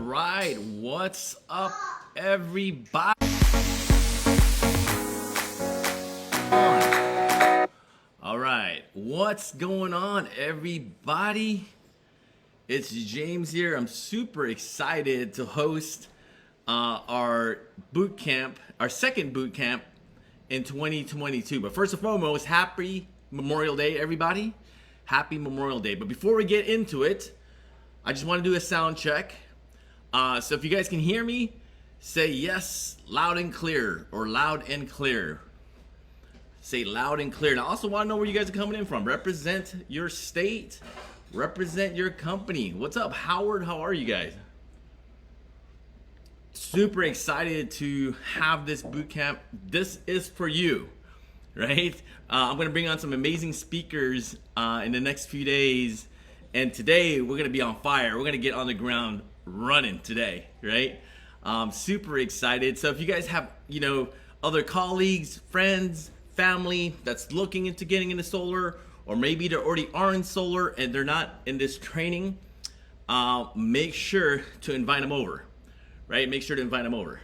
right, what's up, everybody? All right, what's going on, everybody? It's James here. I'm super excited to host our boot camp, our second boot camp in 2022. But first and foremost, happy Memorial Day, everybody. Happy Memorial Day. But before we get into it, I just want to do a sound check. So if you guys can hear me, say yes, loud and clear, or loud and clear. Say loud and clear. And I also want to know where you guys are coming in from. Represent your state, represent your company. What's up, Howard? How are you guys? Super excited to have this boot camp. This is for you, right? I'm going to bring on some amazing speakers in the next few days. And today we're going to be on fire. We're going to get on the ground running today, right? Super excited. So if you guys have, other colleagues, friends, family that's looking into getting into solar, or maybe they already are in solar and they're not in this training, make sure to invite them over, right? Make sure to invite them over.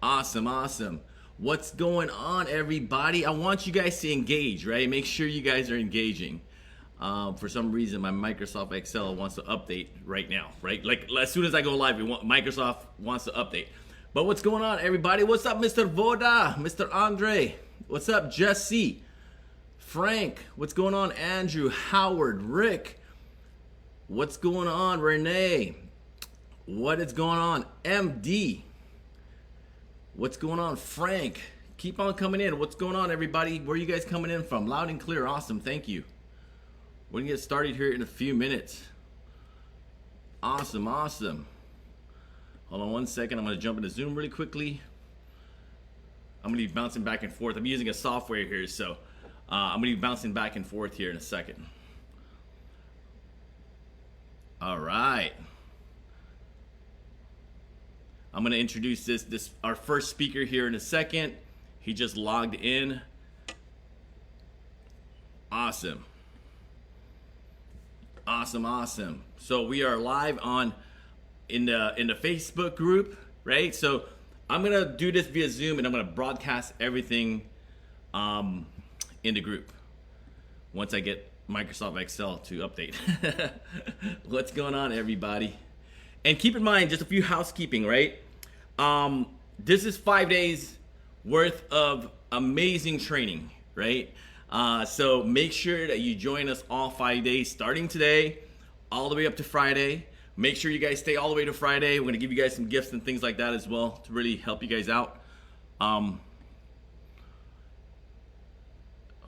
Awesome. What's going on, everybody? I want you guys to engage, right? Make sure you guys are engaging. For some reason, my Microsoft Excel wants to update right now, right? Like as soon as I go live, Microsoft wants to update. But what's going on, everybody? What's up, Mr. Voda? Mr. Andre? What's up, Jesse? Frank? What's going on, Andrew? Howard? Rick? What's going on, Renee? What is going on, MD? What's going on, Frank? Keep on coming in. What's going on, everybody? Where are you guys coming in from? Loud and clear. Awesome. Thank you. We're going to get started here in a few minutes. Awesome. Hold on one second. I'm going to jump into Zoom really quickly. I'm going to be bouncing back and forth. I'm using a software here, so I'm going to be bouncing back and forth here in a second. All right. I'm going to introduce this our first speaker here in a second. He just logged in. Awesome. So we are live in the Facebook group, right? So I'm going to do this via Zoom and I'm going to broadcast everything in the group once I get Microsoft Excel to update. What's going on, everybody? And keep in mind, just a few housekeeping, right? This is 5 days worth of amazing training, right? So make sure that you join us all 5 days, starting today, all the way up to Friday. Make sure you guys stay all the way to Friday. We're going to give you guys some gifts and things like that as well to really help you guys out. Hold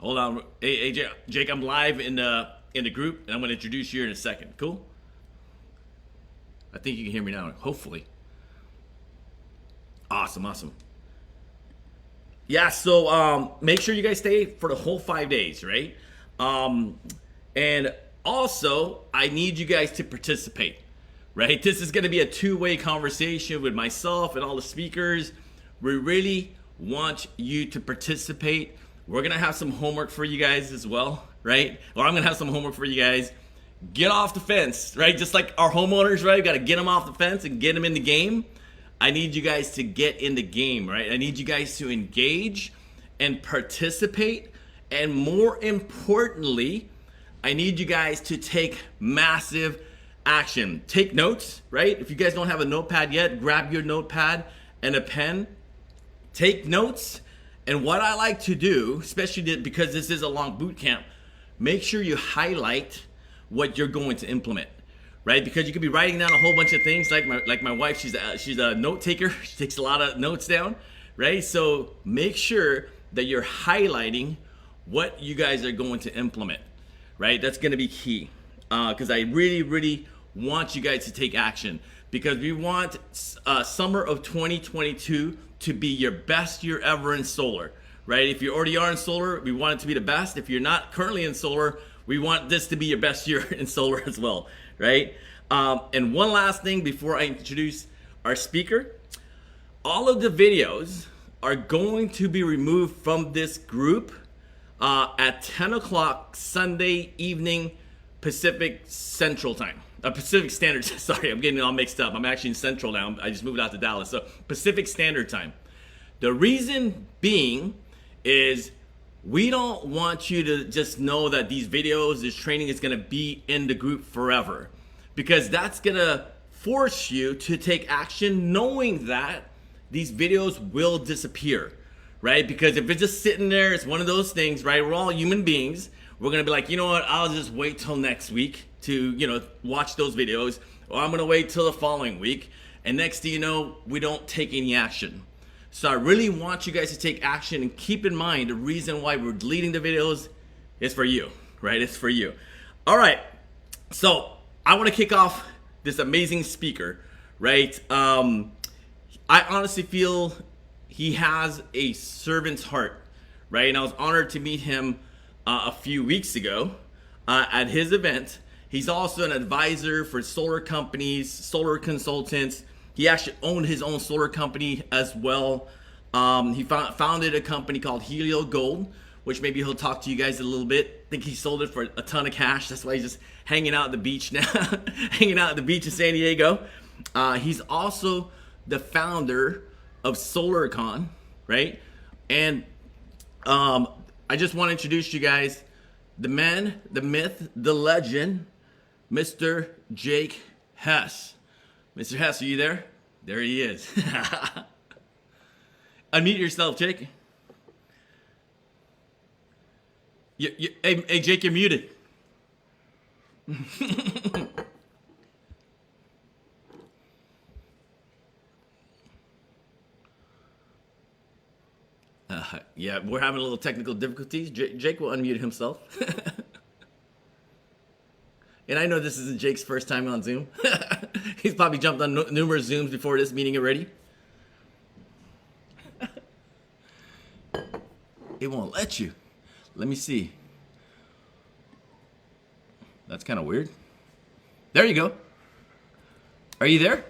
on. Hey, Jake, I'm live in the group, and I'm going to introduce you in a second. Cool? I think you can hear me now, hopefully. Awesome. Yeah, so make sure you guys stay for the whole 5 days, right? And also, I need you guys to participate, right? This is going to be a two-way conversation with myself and all the speakers. We really want you to participate. We're going to have some homework for you guys as well, right? Or I'm going to have some homework for you guys. Get off the fence, right? Just like our homeowners, right? We got to get them off the fence and get them in the game. I need you guys to get in the game, right? I need you guys to engage and participate. And more importantly, I need you guys to take massive action. Take notes, right? If you guys don't have a notepad yet, grab your notepad and a pen. Take notes. And what I like to do, especially because this is a long boot camp, make sure you highlight what you're going to implement. Right, because you could be writing down a whole bunch of things. Like my wife, she's a note taker. She takes a lot of notes down, right? So make sure that you're highlighting what you guys are going to implement, right? That's going to be key, because I really want you guys to take action, because we want summer of 2022 to be your best year ever in solar, right? If you already are in solar, we want it to be the best. If you're not currently in solar, we want this to be your best year in solar as well. Right? And one last thing before I introduce our speaker. All of the videos are going to be removed from this group at 10 o'clock Sunday evening Pacific Central Time. Pacific Standard. Sorry, I'm getting it all mixed up. I'm actually in Central now. I just moved out to Dallas. So Pacific Standard Time. The reason being is we don't want you to just know that these videos, this training is going to be in the group forever, because that's going to force you to take action knowing that these videos will disappear, right? Because if it's just sitting there, it's one of those things, right? We're all human beings. We're going to be like, you know what? I'll just wait till next week to, watch those videos, or I'm going to wait till the following week. And next thing you know, we don't take any action. So I really want you guys to take action, and keep in mind the reason why we're deleting the videos is for you, right? It's for you. All right. So I want to kick off this amazing speaker, right? I honestly feel he has a servant's heart, right? And I was honored to meet him a few weeks ago at his event. He's also an advisor for solar companies, solar consultants. He actually owned his own solar company as well. He founded a company called Helio Gold, which maybe he'll talk to you guys a little bit. I think he sold it for a ton of cash. That's why he's just hanging out at the beach now, hanging out at the beach in San Diego. He's also the founder of Solarcon, right? And I just want to introduce you guys, the man, the myth, the legend, Mr. Jake Hess. Mr. Hess, are you there? There he is. Unmute yourself, Jake. Hey, Jake, you're muted. Yeah, we're having a little technical difficulties. Jake will unmute himself. And I know this isn't Jake's first time on Zoom. He's probably jumped on numerous Zooms before this meeting already. It won't let you. Let me see. That's kind of weird. There you go. Are you there?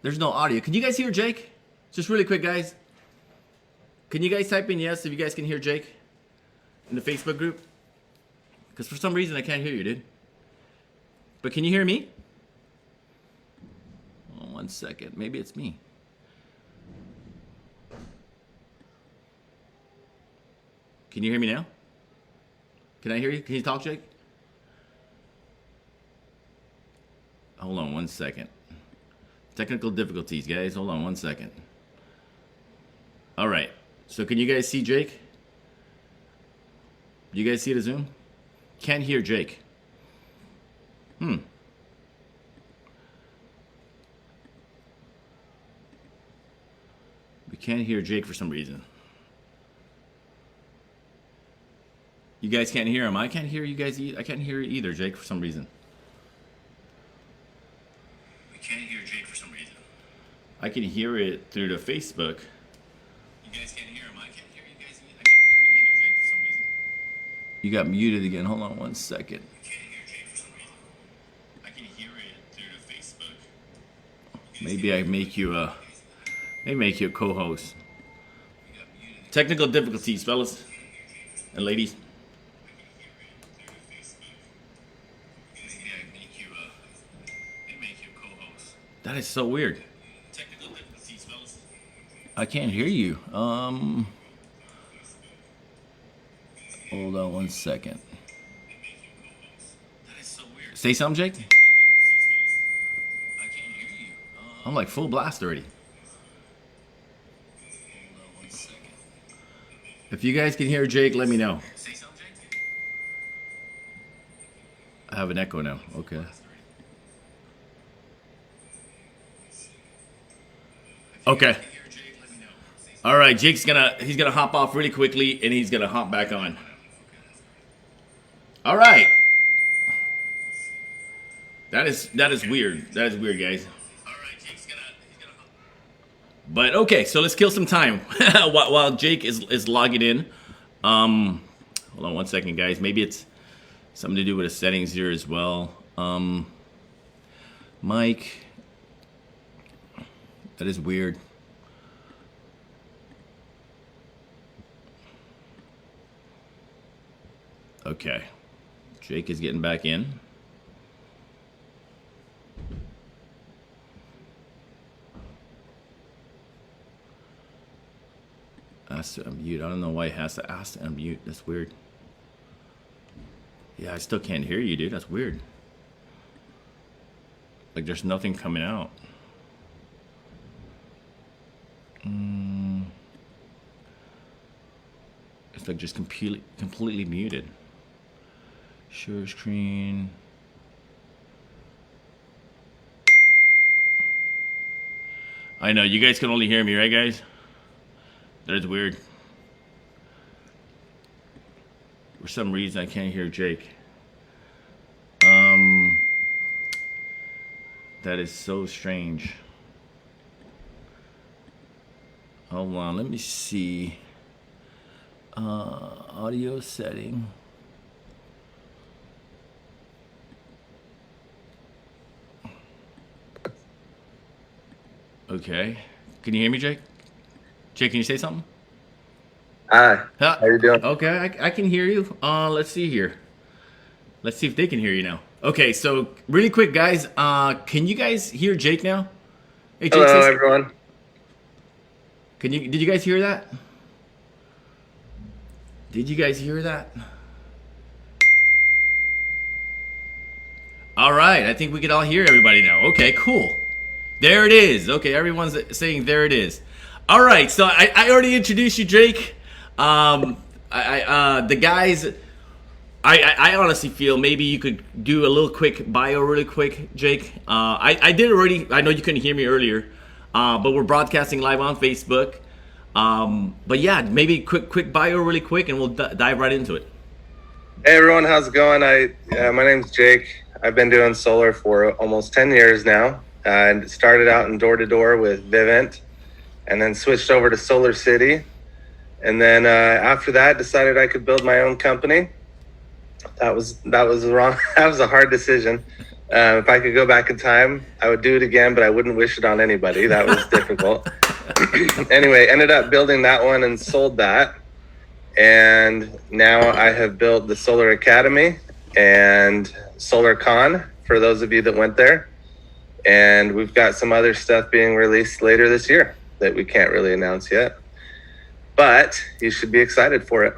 There's no audio. Can you guys hear Jake? Just really quick, guys. Can you guys type in yes if you guys can hear Jake in the Facebook group? Because for some reason I can't hear you, dude. But can you hear me? Oh, 1 second. Maybe it's me. Can you hear me now? Can I hear you? Can you talk, Jake? Hold on 1 second. Technical difficulties, guys. Hold on 1 second. All right. So can you guys see Jake? You guys see the Zoom? Can't hear Jake. We can't hear Jake for some reason. You guys can't hear him. I can't hear you guys. I can't hear either, Jake, for some reason. We can't hear Jake for some reason. I can hear it through the Facebook. You guys can't hear him. I can't hear you guys. I can't hear it either, Jake, for some reason. You got muted again. Hold on 1 second. I can't hear Jake for some reason. I can hear it through the Facebook. Maybe I make you a. Maybe make you a co-host. Technical difficulties, fellas and ladies. That is so weird. Technical difficulties, fellas. I can't hear you. Hold on 1 second. That is so weird. Say something, Jake. I can't hear you. I'm like full blast already. Hold on 1 second. If you guys can hear Jake, let me know. Say something, Jake. I have an echo now. Okay. Okay. All right, Jake's he's gonna hop off really quickly, and he's gonna hop back on. All right. That is weird. That is weird, guys. All right, Jake's he's gonna hop. But okay, so let's kill some time while Jake is logging in. Hold on 1 second, guys. Maybe it's something to do with the settings here as well. Mike. That is weird. Okay. Jake is getting back in. Ask to unmute. I don't know why it has to ask to unmute. That's weird. Yeah, I still can't hear you, dude. That's weird. Like there's nothing coming out. It's like just completely muted. Share screen. I know you guys can only hear me, right, guys? That's weird. For some reason, I can't hear Jake. That is so strange. Hold on, let me see. Audio setting. Okay. Can you hear me, Jake? Jake, can you say something? Hi. How you doing? Okay, I can hear you. Let's see here. Let's see if they can hear you now. Okay, so really quick, guys. Can you guys hear Jake now? Hey, Jake, hello, everyone. Did you guys hear that? Did you guys hear that? All right, I think we can all hear everybody now. Okay, cool. There it is. Okay, everyone's saying there it is. All right, so I already introduced you, Jake. The guys. I honestly feel maybe you could do a little quick bio really quick, Jake. I did already. I know you couldn't hear me earlier, but we're broadcasting live on Facebook. But yeah, maybe quick bio really quick, and we'll dive right into it. Hey everyone, how's it going? My name's Jake. I've been doing solar for almost 10 years now. And started out in door-to-door with Vivint, and then switched over to Solar City. And then after that, decided I could build my own company. That was wrong. That was a hard decision. If I could go back in time, I would do it again, but I wouldn't wish it on anybody. That was difficult. Anyway, ended up building that one and sold that. And now I have built the Solar Academy and Solarcon, for those of you that went there. And we've got some other stuff being released later this year that we can't really announce yet. But you should be excited for it.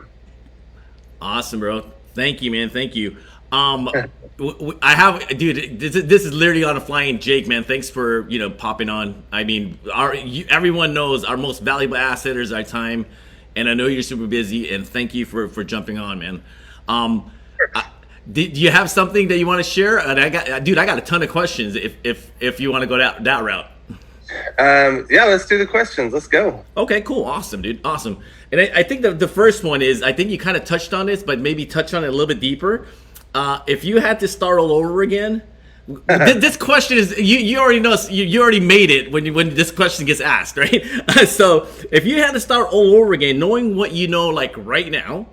Awesome, bro. Thank you, man. Thank you. I have, dude. This is literally on a flying, Jake, man. Thanks for popping on. I mean, everyone knows our most valuable asset is our time, and I know you're super busy. And thank you for jumping on, man. Do you have something that you want to share? And I got a ton of questions. If you want to go that route. Yeah, let's do the questions. Let's go. Okay, cool, awesome, dude, awesome. And I think the first one is, I think you kind of touched on this, but maybe touch on it a little bit deeper. If you had to start all over again, this question is you already know, you already made it when this question gets asked, right? So if you had to start all over again, knowing what you know like right now,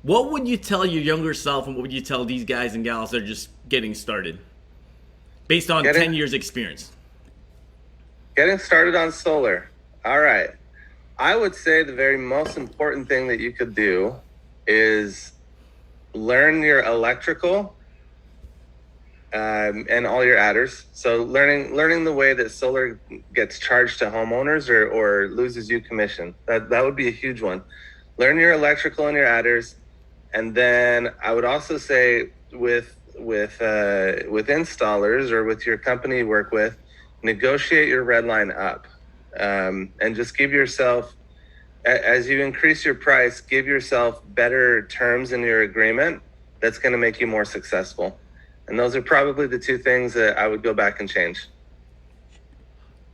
what would you tell your younger self, and what would you tell these guys and gals that are just getting started, based on 10 years experience? Getting started on solar. All right. I would say the very most important thing that you could do is learn your electrical and all your adders. So learning the way that solar gets charged to homeowners or loses you commission. That would be a huge one. Learn your electrical and your adders. And then I would also say with installers or with your company you work with, negotiate your red line up, and just give yourself, as you increase your price, give yourself better terms in your agreement. That's going to make you more successful. And those are probably the two things that I would go back and change.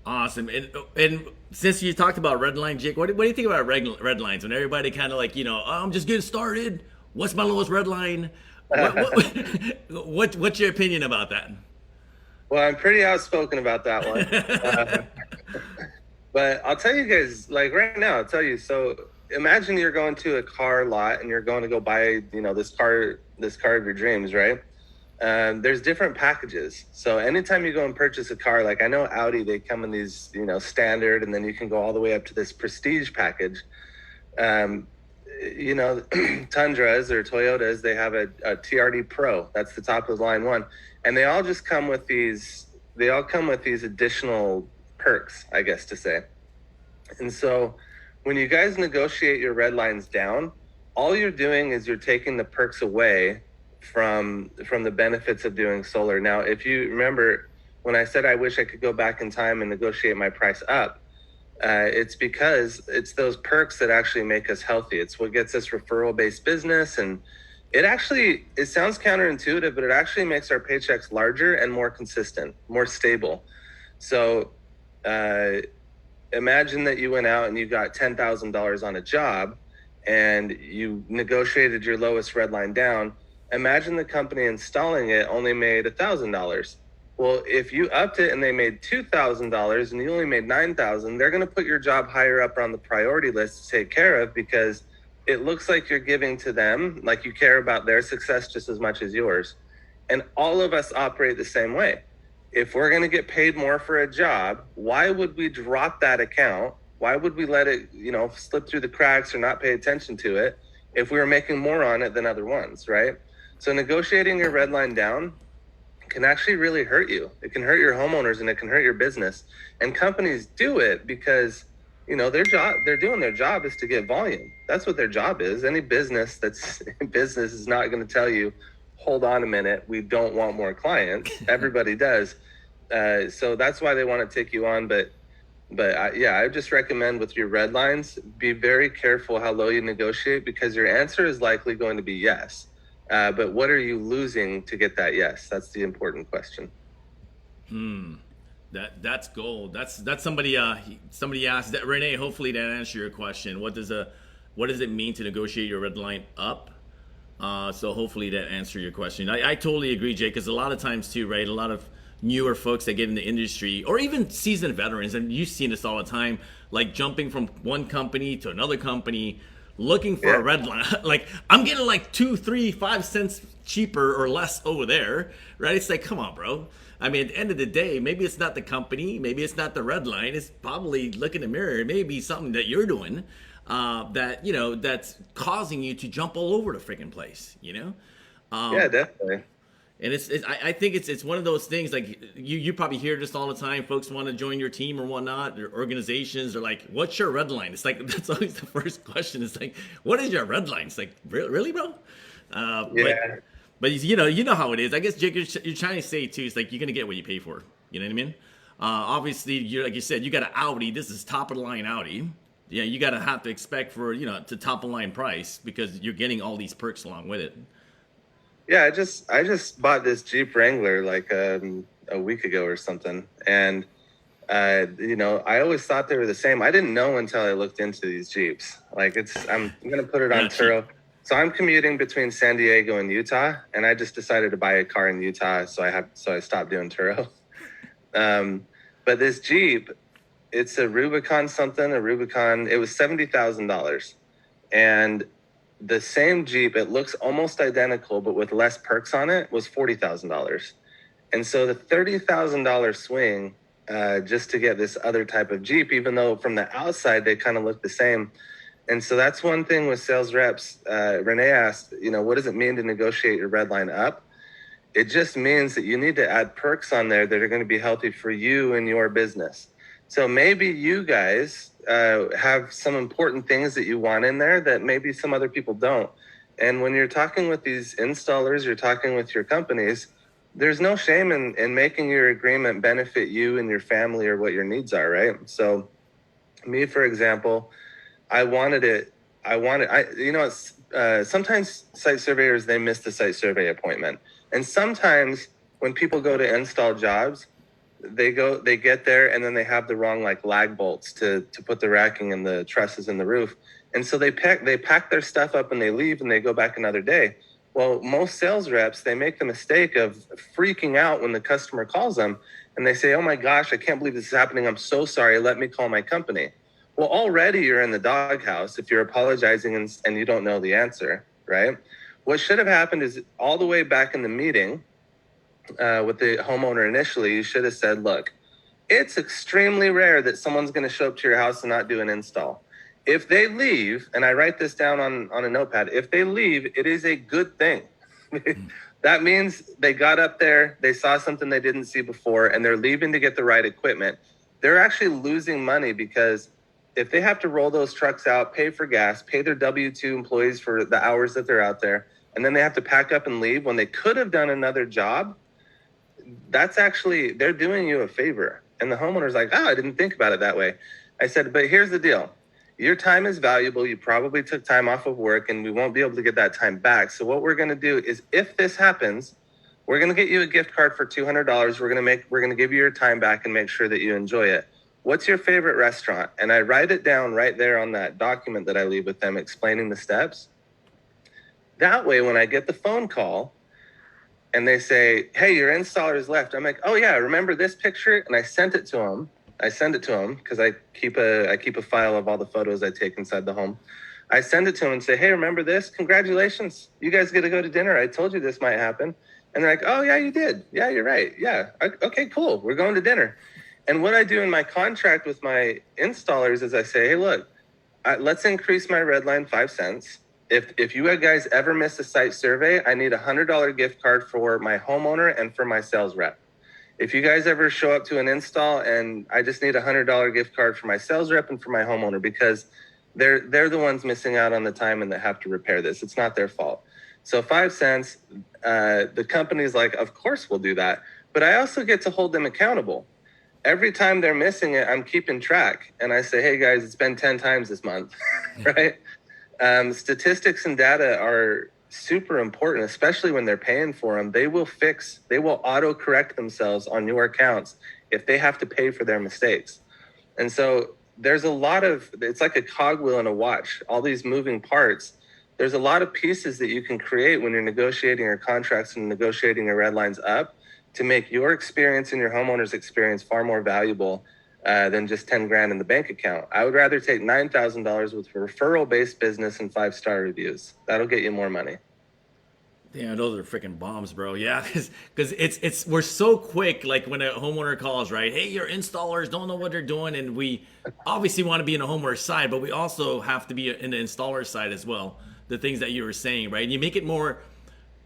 Awesome. And since you talked about red line, Jake, what do you think about red lines? When everybody kind of like, oh, I'm just getting started. What's my lowest red line? What's your opinion about that? Well, I'm pretty outspoken about that one. But I'll tell you guys, like right now, I'll tell you. So imagine you're going to a car lot and you're going to go buy, this car of your dreams, right? There's different packages. So anytime you go and purchase a car, like I know Audi, they come in these, standard, and then you can go all the way up to this prestige package. Tundras or Toyotas, they have a TRD Pro. That's the top of the line one. And they all just come with these additional perks, I guess to say. And so when you guys negotiate your red lines down, all you're doing is you're taking the perks away from the benefits of doing solar. Now, if you remember when I said I wish I could go back in time and negotiate my price up, it's because it's those perks that actually make us healthy. It's what gets us referral-based business, and it sounds counterintuitive, but it actually makes our paychecks larger and more consistent, more stable. So imagine that you went out and you got $10,000 on a job and you negotiated your lowest red line down. Imagine the company installing it only made $1,000. Well, if you upped it and they made $2,000 and you only made $9,000, they're going to put your job higher up on the priority list to take care of, because it looks like you're giving to them, like you care about their success just as much as yours. And all of us operate the same way. If we're going to get paid more for a job, why would we drop that account? Why would we let it, slip through the cracks or not pay attention to it if we were making more on it than other ones, right? So negotiating your red line down can actually really hurt you. It can hurt your homeowners and it can hurt your business. And companies do it because, they're doing their job is to get volume. That's what their job is. Any business that's in business is not going to tell you, hold on a minute, we don't want more clients. Everybody does. So that's why they want to take you on. But I just recommend with your red lines, be very careful how low you negotiate, because your answer is likely going to be yes. But what are you losing to get that yes? That's the important question. That's gold. That's somebody asked that, Renee. Hopefully that answered your question. What does it mean to negotiate your red line up? So hopefully that answered your question. I totally agree, Jake, because a lot of times too, right? A lot of newer folks that get in the industry, or even seasoned veterans, and you've seen this all the time, like jumping from one company to another company, looking for a red line. Like, I'm getting like 2, 3, 5 cents cheaper or less over there, right? It's like, come on, bro. I mean, at the end of the day, maybe it's not the company, maybe it's not the red line. It's probably, look in the mirror, it may be something that you're doing that's causing you to jump all over the freaking place, Yeah, definitely. And I think it's one of those things, like you probably hear this all the time. Folks want to join your team or whatnot, or organizations are like, what's your red line? It's like, that's always the first question. It's like, what is your red line? It's like, really, bro? Yeah. But you know how it is. I guess, Jake, you're trying to say too, it's like, you're going to get what you pay for. You know what I mean? Obviously, like you said, you got an Audi. This is top of the line Audi. Yeah, you got to have to expect for, to top of line price, because you're getting all these perks along with it. Yeah, I just bought this Jeep Wrangler like a week ago or something, and I always thought they were the same. I didn't know until I looked into these Jeeps. Like, I'm gonna put it on Turo. So I'm commuting between San Diego and Utah, and I just decided to buy a car in Utah, so I stopped doing Turo. But this Jeep, it's a Rubicon. It was $70,000, and the same Jeep, it looks almost identical, but with less perks on it, was $40,000. And so the $30,000 swing just to get this other type of Jeep, even though from the outside they kind of look the same. And so that's one thing with sales reps. Renee asked, what does it mean to negotiate your red line up? It just means that you need to add perks on there that are going to be healthy for you and your business. So maybe you guys have some important things that you want in there that maybe some other people don't. And when you're talking with these installers, you're talking with your companies, there's no shame in making your agreement benefit you and your family or what your needs are, right? So me, for example, sometimes site surveyors, they miss the site survey appointment. And sometimes when people go to install jobs, they get there and then they have the wrong lag bolts to put the racking and the trusses in the roof. And so they pack their stuff up and they leave and they go back another day. Well, most sales reps, they make the mistake of freaking out when the customer calls them and they say, oh my gosh, I can't believe this is happening. I'm so sorry. Let me call my company. Well, already you're in the doghouse if you're apologizing and you don't know the answer, right? What should have happened is all the way back in the meeting with the homeowner initially, you should have said, look, it's extremely rare that someone's going to show up to your house and not do an install. If they leave, and I write this down on a notepad, if they leave, it is a good thing. That means they got up there, they saw something they didn't see before, and they're leaving to get the right equipment. They're actually losing money because if they have to roll those trucks out, pay for gas, pay their W-2 employees for the hours that they're out there, and then they have to pack up and leave when they could have done another job, that's actually, they're doing you a favor. And the homeowner's like, oh, I didn't think about it that way. I said, but here's the deal. Your time is valuable. You probably took time off of work and we won't be able to get that time back. So what we're going to do is, if this happens, we're going to get you a gift card for $200. We're going to give you your time back and make sure that you enjoy it. What's your favorite restaurant? And I write it down right there on that document that I leave with them, explaining the steps. That way, when I get the phone call and they say, hey, your installer's left, I'm like, oh yeah, remember this picture? And I sent it to them. I send it to them because I keep a file of all the photos I take inside the home. I send it to them and say, hey, remember this? Congratulations. You guys get to go to dinner. I told you this might happen. And they're like, oh yeah, you did. Yeah, you're right. Yeah. Okay, cool. We're going to dinner. And what I do in my contract with my installers is I say, hey, look, let's increase my red line 5 cents. If you guys ever miss a site survey, I need a $100 gift card for my homeowner and for my sales rep. If you guys ever show up to an install, and I just need a $100 gift card for my sales rep and for my homeowner, because they're the ones missing out on the time and that have to repair this. It's not their fault. So 5 cents, the company's like, of course we'll do that. But I also get to hold them accountable. Every time they're missing it, I'm keeping track. And I say, hey guys, it's been 10 times this month, right? Statistics and data are super important, especially when they're paying for them. They will auto correct themselves on your accounts if they have to pay for their mistakes. And so there's a lot of, it's like a cogwheel in a watch, all these moving parts. There's a lot of pieces that you can create when you're negotiating your contracts and negotiating your red lines up to make your experience and your homeowner's experience far more valuable than just 10 grand in the bank account. I would rather take $9,000 with referral-based business and 5-star reviews. That'll get you more money. Yeah, those are freaking bombs, bro. Yeah, because we're so quick. Like when a homeowner calls, right? Hey, your installers don't know what they're doing, and we obviously want to be in a homeowner side, but we also have to be in the installer side as well. The things that you were saying, right? And you make it more,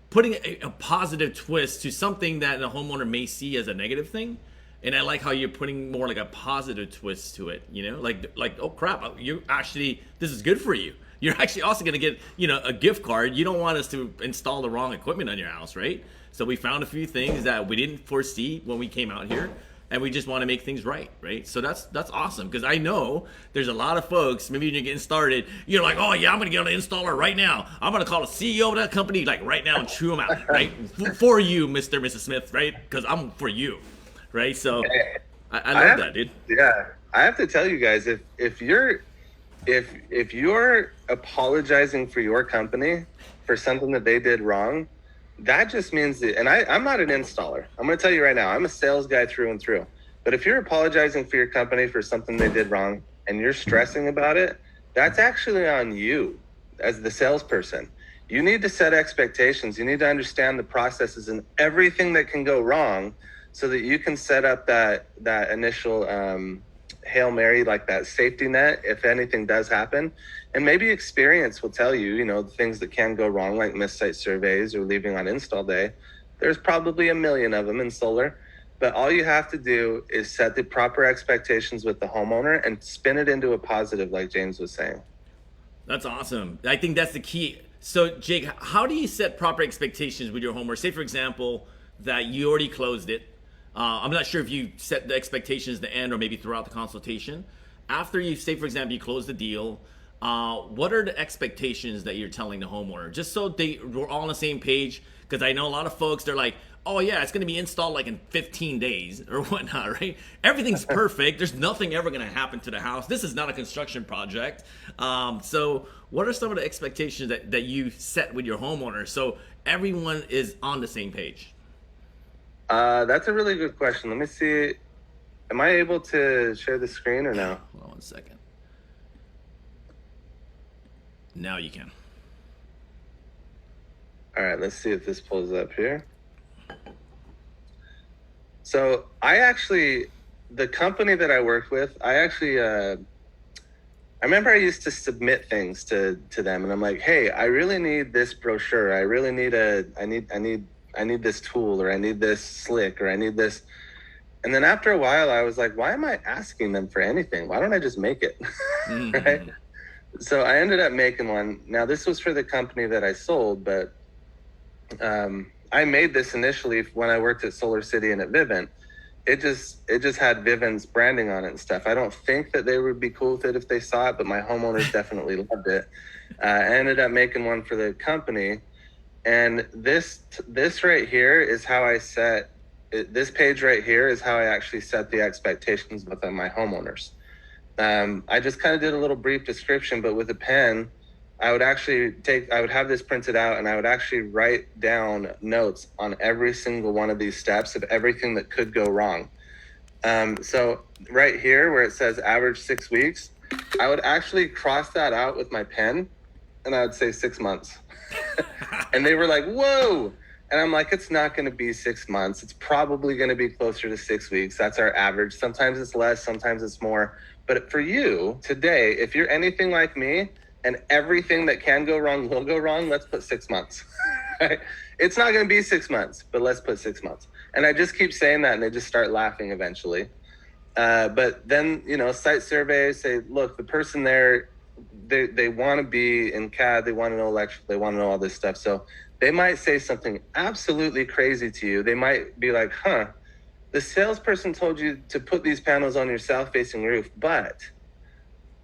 putting a positive twist to something that a homeowner may see as a negative thing. And I like how you're putting more like a positive twist to it, you know, like, oh crap, you actually, this is good for you. You're actually also going to get, you know, a gift card. You don't want us to install the wrong equipment on your house, right? So we found a few things that we didn't foresee when we came out here, and we just want to make things right? So that's awesome, because I know there's a lot of folks, maybe when you're getting started, you're like, oh yeah, I'm going to get on an installer right now. I'm going to call the CEO of that company like right now and chew them out, right? For you, Mr. and Mrs. Smith, right? Because I'm for you. Right, so I love that, dude. Yeah, I have to tell you guys, if you're apologizing for your company for something that they did wrong, that just means that. And I'm not an installer. I'm going to tell you right now, I'm a sales guy through and through. But if you're apologizing for your company for something they did wrong and you're stressing about it, that's actually on you as the salesperson. You need to set expectations. You need to understand the processes and everything that can go wrong, so that you can set up that initial Hail Mary, like that safety net, if anything does happen. And maybe experience will tell you, you know, the things that can go wrong, like missed site surveys or leaving on install day. There's probably a million of them in solar, but all you have to do is set the proper expectations with the homeowner and spin it into a positive, like James was saying. That's awesome. I think that's the key. So Jake, how do you set proper expectations with your homeowner? Say, for example, that you already closed it. I'm not sure if you set the expectations at the end or maybe throughout the consultation. After you say, for example, you close the deal, what are the expectations that you're telling the homeowner? Just so we're all on the same page, because I know a lot of folks, they're like, oh yeah, it's going to be installed like in 15 days or whatnot, right? Everything's perfect. There's nothing ever going to happen to the house. This is not a construction project. So what are some of the expectations that you set with your homeowner so everyone is on the same page? That's a really good question. Let me see. Am I able to share the screen or no? Hold on 1 second. Now you can. All right, let's see if this pulls up here. So the company that I worked with, I remember I used to submit things to them, and I'm like, hey, I really need this brochure. I really need I need this tool, or I need this slick, or I need this. And then after a while, I was like, why am I asking them for anything? Why don't I just make it? Right? Mm-hmm. So I ended up making one. Now, this was for the company that I sold, but I made this initially when I worked at Solar City and at Vivint. It just had Vivint's branding on it and stuff. I don't think that they would be cool with it if they saw it, but my homeowners definitely loved it. I ended up making one for the company, and this right here is how I set it. This page right here is how I actually set the expectations with my homeowners. I just kind of did a little brief description, but with a pen, I would have this printed out, and I would actually write down notes on every single one of these steps of everything that could go wrong. So right here where it says average 6 weeks, I would actually cross that out with my pen, and I would say 6 months. And they were like, whoa. And I'm like, it's not going to be 6 months. It's probably going to be closer to 6 weeks. That's our average. Sometimes it's less, sometimes it's more. But for you today, if you're anything like me and everything that can go wrong will go wrong, let's put 6 months. Right? It's not going to be 6 months, but let's put 6 months. And I just keep saying that, and they just start laughing eventually. But then, site surveys say, look, the person there, they want to be in CAD, they want to know electrical, they want to know all this stuff. So they might say something absolutely crazy to you. They might be like, the salesperson told you to put these panels on your south-facing roof, but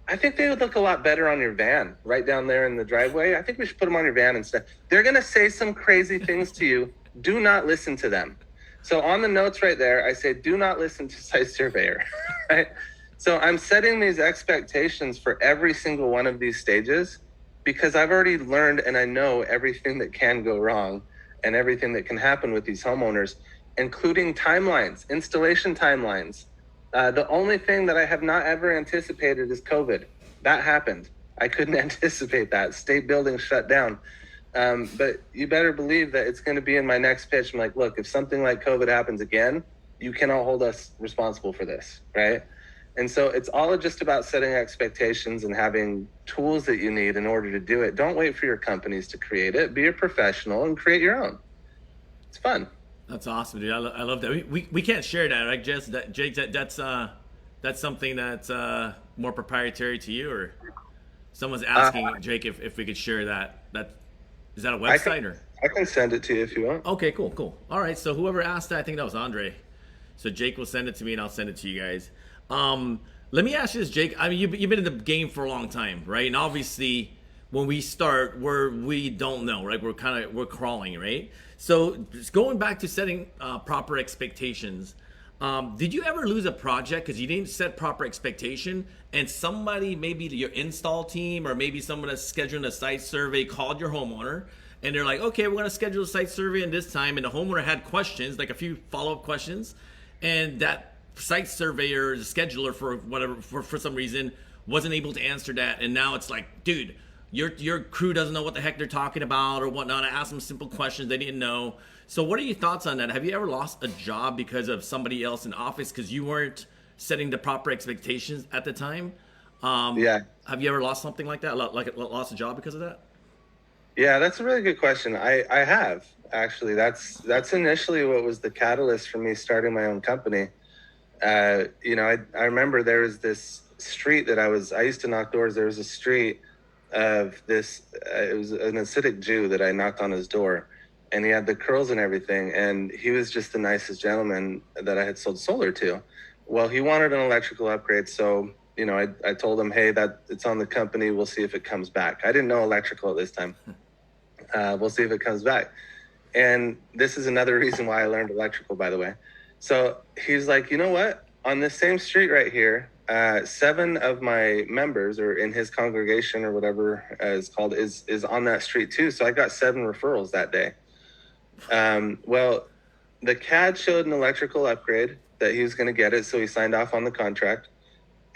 I think they would look a lot better on your van right down there in the driveway. I think we should put them on your van instead. They're going to say some crazy things to you. Do not listen to them. So on the notes right there, I say, do not listen to site surveyor. Right? So I'm setting these expectations for every single one of these stages because I've already learned and I know everything that can go wrong and everything that can happen with these homeowners, including timelines, installation timelines. The only thing that I have not ever anticipated is COVID. That happened. I couldn't anticipate that. State buildings shut down. But you better believe that it's going to be in my next pitch. I'm like, look, if something like COVID happens again, you cannot hold us responsible for this, right? And so it's all just about setting expectations and having tools that you need in order to do it. Don't wait for your companies to create it. Be a professional and create your own. It's fun. That's awesome, dude. I love that. We can't share that, right, Jess? Jake, that's something that's more proprietary to you, or someone's asking Jake if we could share that. Is that a website I can send it to you if you want. Okay, cool. All right, so whoever asked that, I think that was Andre. So Jake will send it to me, and I'll send it to you guys. Let me ask you this, Jake. I mean, you've been in the game for a long time, right? And obviously, when we start, we don't know, right? We're crawling, right? So just going back to setting proper expectations, did you ever lose a project because you didn't set proper expectation, and somebody, maybe your install team or maybe someone that's scheduling a site survey, called your homeowner, and they're like, okay, we're going to schedule a site survey in this time, and the homeowner had questions, like a few follow-up questions, and that site surveyor, the scheduler for some reason, wasn't able to answer that, and now it's like, dude, your crew doesn't know what the heck they're talking about or whatnot. I asked them simple questions they didn't know. So what are your thoughts on that? Have you ever lost a job because of somebody else in office because you weren't setting the proper expectations at the time? Yeah. Have you ever lost something like that? Like lost a job because of that? Yeah, that's a really good question. I have, actually. That's initially what was the catalyst for me starting my own company. I remember there was this street that I used to knock doors. There was a street of this, it was an Hasidic Jew that I knocked on his door, and he had the curls and everything, and he was just the nicest gentleman that I had sold solar to. Well, he wanted an electrical upgrade, so I told him, hey, that it's on the company, we'll see if it comes back. I didn't know electrical at this time. We'll see if it comes back. And this is another reason why I learned electrical, by the way. So he's like, you know what, on this same street right here, 7 of my members, or in his congregation or whatever it's called, is on that street too. So I got 7 referrals that day. Well, the CAD showed an electrical upgrade that he was going to get it, so he signed off on the contract,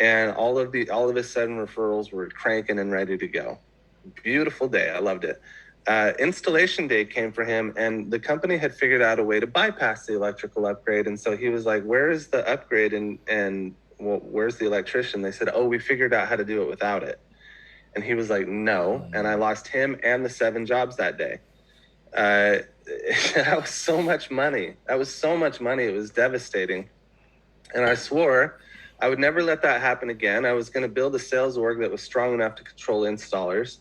and all of his 7 referrals were cranking and ready to go. Beautiful day. I loved it. Installation day came for him, and the company had figured out a way to bypass the electrical upgrade. And so he was like, where is the upgrade? And well, where's the electrician? They said, oh, we figured out how to do it without it. And he was like, no. And I lost him and the 7 jobs that day. That was so much money. It was devastating. And I swore I would never let that happen again. I was going to build a sales org that was strong enough to control installers.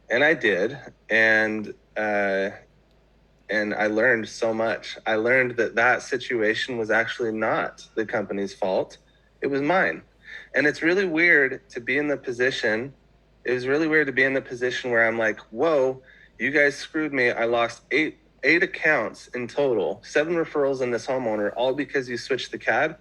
And I did. And I learned so much. I learned that that situation was actually not the company's fault. It was mine. And it's really weird to be in the position. It was really weird to be in the position where I'm like, whoa, you guys screwed me. I lost eight accounts in total, 7 referrals in this homeowner, all because you switched the CAD.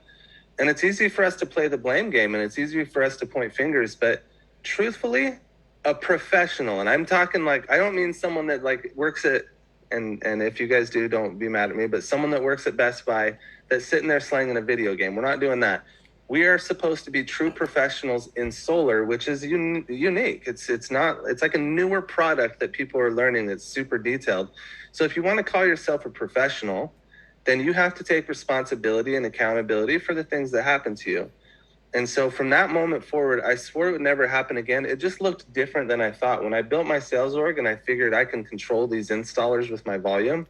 And it's easy for us to play the blame game, and it's easy for us to point fingers. But truthfully, a professional, and I'm talking like, I don't mean someone that like works at, and if you guys do, don't be mad at me, but someone that works at Best Buy that's sitting there slanging a video game. We're not doing that. We are supposed to be true professionals in solar, which is unique. It's like a newer product that people are learning that's super detailed. So if you want to call yourself a professional, then you have to take responsibility and accountability for the things that happen to you. And so from that moment forward, I swore it would never happen again. It just looked different than I thought. When I built my sales org and I figured I can control these installers with my volume,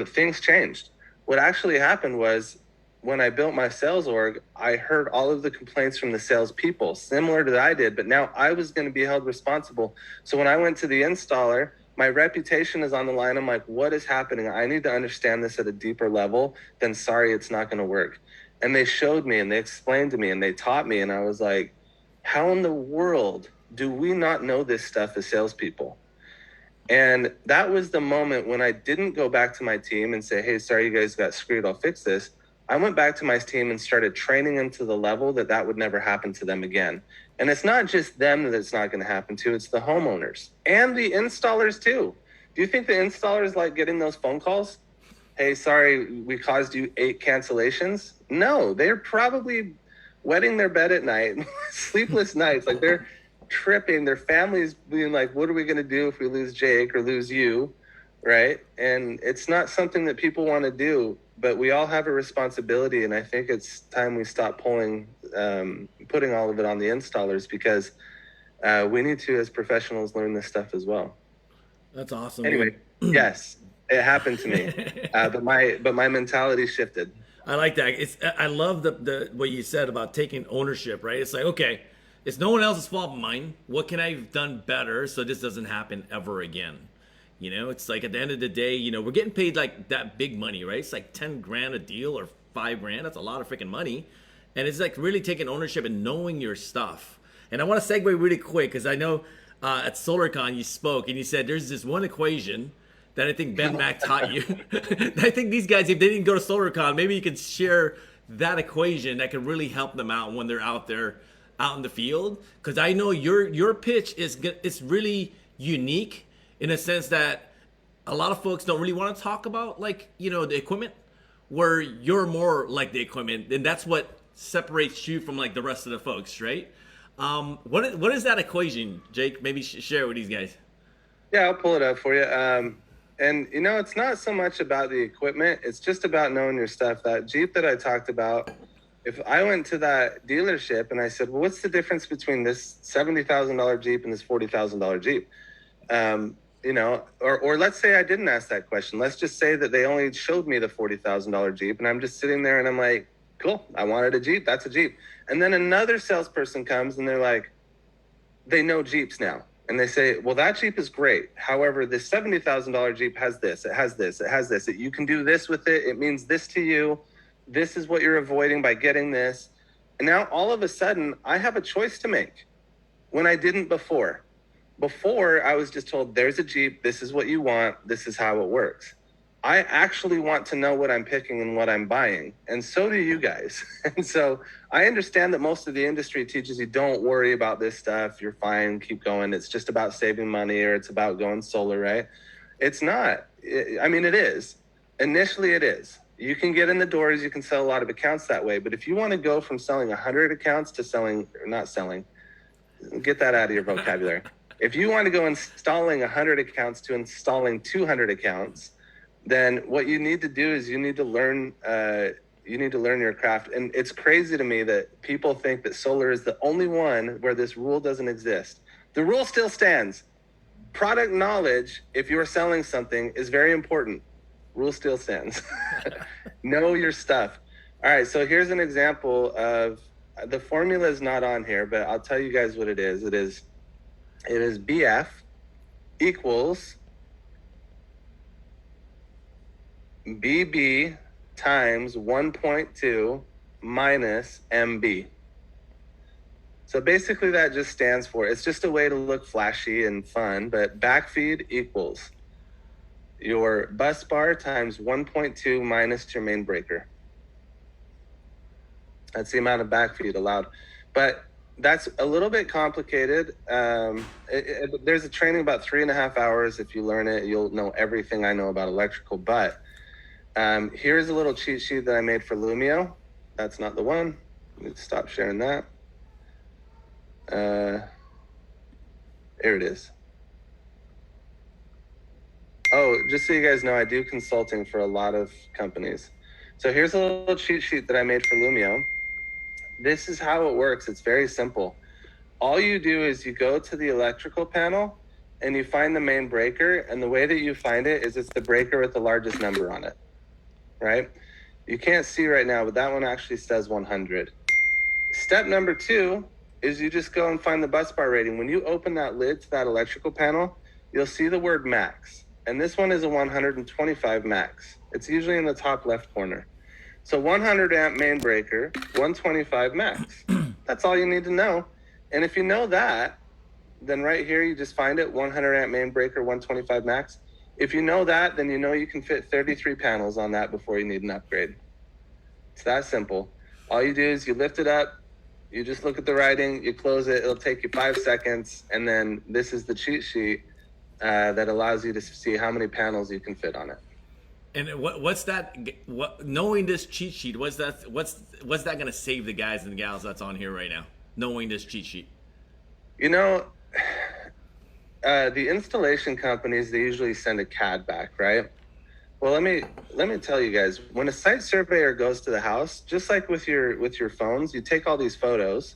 things changed. What actually happened was when I built my sales org, I heard all of the complaints from the salespeople, similar to that I did, but now I was going to be held responsible. So when I went to the installer, my reputation is on the line. I'm like, what is happening? I need to understand this at a deeper level than, sorry, it's not going to work. And they showed me and they explained to me and they taught me. And I was like, how in the world do we not know this stuff as salespeople? And that was the moment when I didn't go back to my team and say, hey, sorry, you guys got screwed. I'll fix this. I went back to my team and started training them to the level that would never happen to them again. And it's not just them that it's not going to happen to. It's the homeowners and the installers too. Do you think the installers like getting those phone calls? Hey, sorry, we caused you 8 cancellations. No, they're probably wetting their bed at night, sleepless nights. Like they're tripping. Their families being like, what are we going to do if we lose Jake or lose you? Right. And it's not something that people want to do, but we all have a responsibility. And I think it's time we stop putting all of it on the installers, because we need to, as professionals, learn this stuff as well. That's awesome. Anyway, yes. It happened to me, but my mentality shifted. I like that. I love the what you said about taking ownership, right? It's like, okay, it's no one else's fault but mine. What can I have done better so this doesn't happen ever again? You know, it's like at the end of the day, you know, we're getting paid like that big money, right? It's like 10 grand a deal or 5 grand. That's a lot of freaking money. And it's like really taking ownership and knowing your stuff. And I want to segue really quick because I know at Solarcon you spoke and you said there's this one equation that I think Ben Mack taught you. I think these guys, if they didn't go to Solarcon, maybe you could share that equation that could really help them out when they're out there, out in the field. Because I know your pitch it's really unique in a sense that a lot of folks don't really want to talk about, like, you know, the equipment, where you're more like the equipment, and that's what separates you from like the rest of the folks, right? What is that equation, Jake? Maybe share it with these guys. Yeah, I'll pull it up for you. And, you know, it's not so much about the equipment. It's just about knowing your stuff. That Jeep that I talked about, if I went to that dealership and I said, well, what's the difference between this $70,000 Jeep and this $40,000 Jeep? You know, or let's say I didn't ask that question. Let's just say that they only showed me the $40,000 Jeep and I'm just sitting there and I'm like, cool, I wanted a Jeep. That's a Jeep. And then another salesperson comes and they're like, they know Jeeps now. And they say, well, that Jeep is great. However, this $70,000 Jeep has this, it has this, it has this. You can do this with it. It means this to you. This is what you're avoiding by getting this. And now all of a sudden, I have a choice to make when I didn't before. Before, I was just told, there's a Jeep. This is what you want. This is how it works. I actually want to know what I'm picking and what I'm buying. And so do you guys. And so I understand that most of the industry teaches you, don't worry about this stuff. You're fine. Keep going. It's just about saving money, or it's about going solar, right? It's not. I mean, it is. Initially, it is. You can get in the doors. You can sell a lot of accounts that way. But if you want to go from selling 100 accounts to not selling, get that out of your vocabulary. If you want to go installing 100 accounts to installing 200 accounts, then what you need to do is you need to learn your craft. And it's crazy to me that people think that solar is the only one where this rule doesn't exist. The rule still stands. Product knowledge, if you're selling something, is very important. Rule still stands. Know your stuff. All right, so here's an example of the formula is not on here, but I'll tell you guys what it is. It is BF equals BB times 1.2 minus MB. So basically that just stands for, it's just a way to look flashy and fun, but backfeed equals your bus bar times 1.2 minus your main breaker. That's the amount of backfeed allowed. But that's a little bit complicated. There's a training about 3.5 hours. If you learn it, you'll know everything I know about electrical. But here's a little cheat sheet that I made for Lumio. That's not the one. Let me stop sharing that. Here it is. Oh, just so you guys know, I do consulting for a lot of companies. So here's a little cheat sheet that I made for Lumio. This is how it works. It's very simple. All you do is you go to the electrical panel and you find the main breaker. And the way that you find it is it's the breaker with the largest number on it, right? You can't see right now, but that one actually says 100. Step number 2 is you just go and find the bus bar rating. When you open that lid to that electrical panel, you'll see the word max. And this one is a 125 max. It's usually in the top left corner. So 100 amp main breaker, 125 max. That's all you need to know. And if you know that, then right here you just find it, 100 amp main breaker, 125 max. If you know that, then you know you can fit 33 panels on that before you need an upgrade. It's that simple. All you do is you lift it up, you just look at the writing, you close it, it'll take you 5 seconds, and then this is the cheat sheet that allows you to see how many panels you can fit on it. And what's that? What, knowing this cheat sheet, what's that going to save the guys and the gals that's on here right now? Knowing this cheat sheet. You know, the installation companies, they usually send a CAD back, right? Well, let me tell you guys, when a site surveyor goes to the house, just like with your phones, you take all these photos,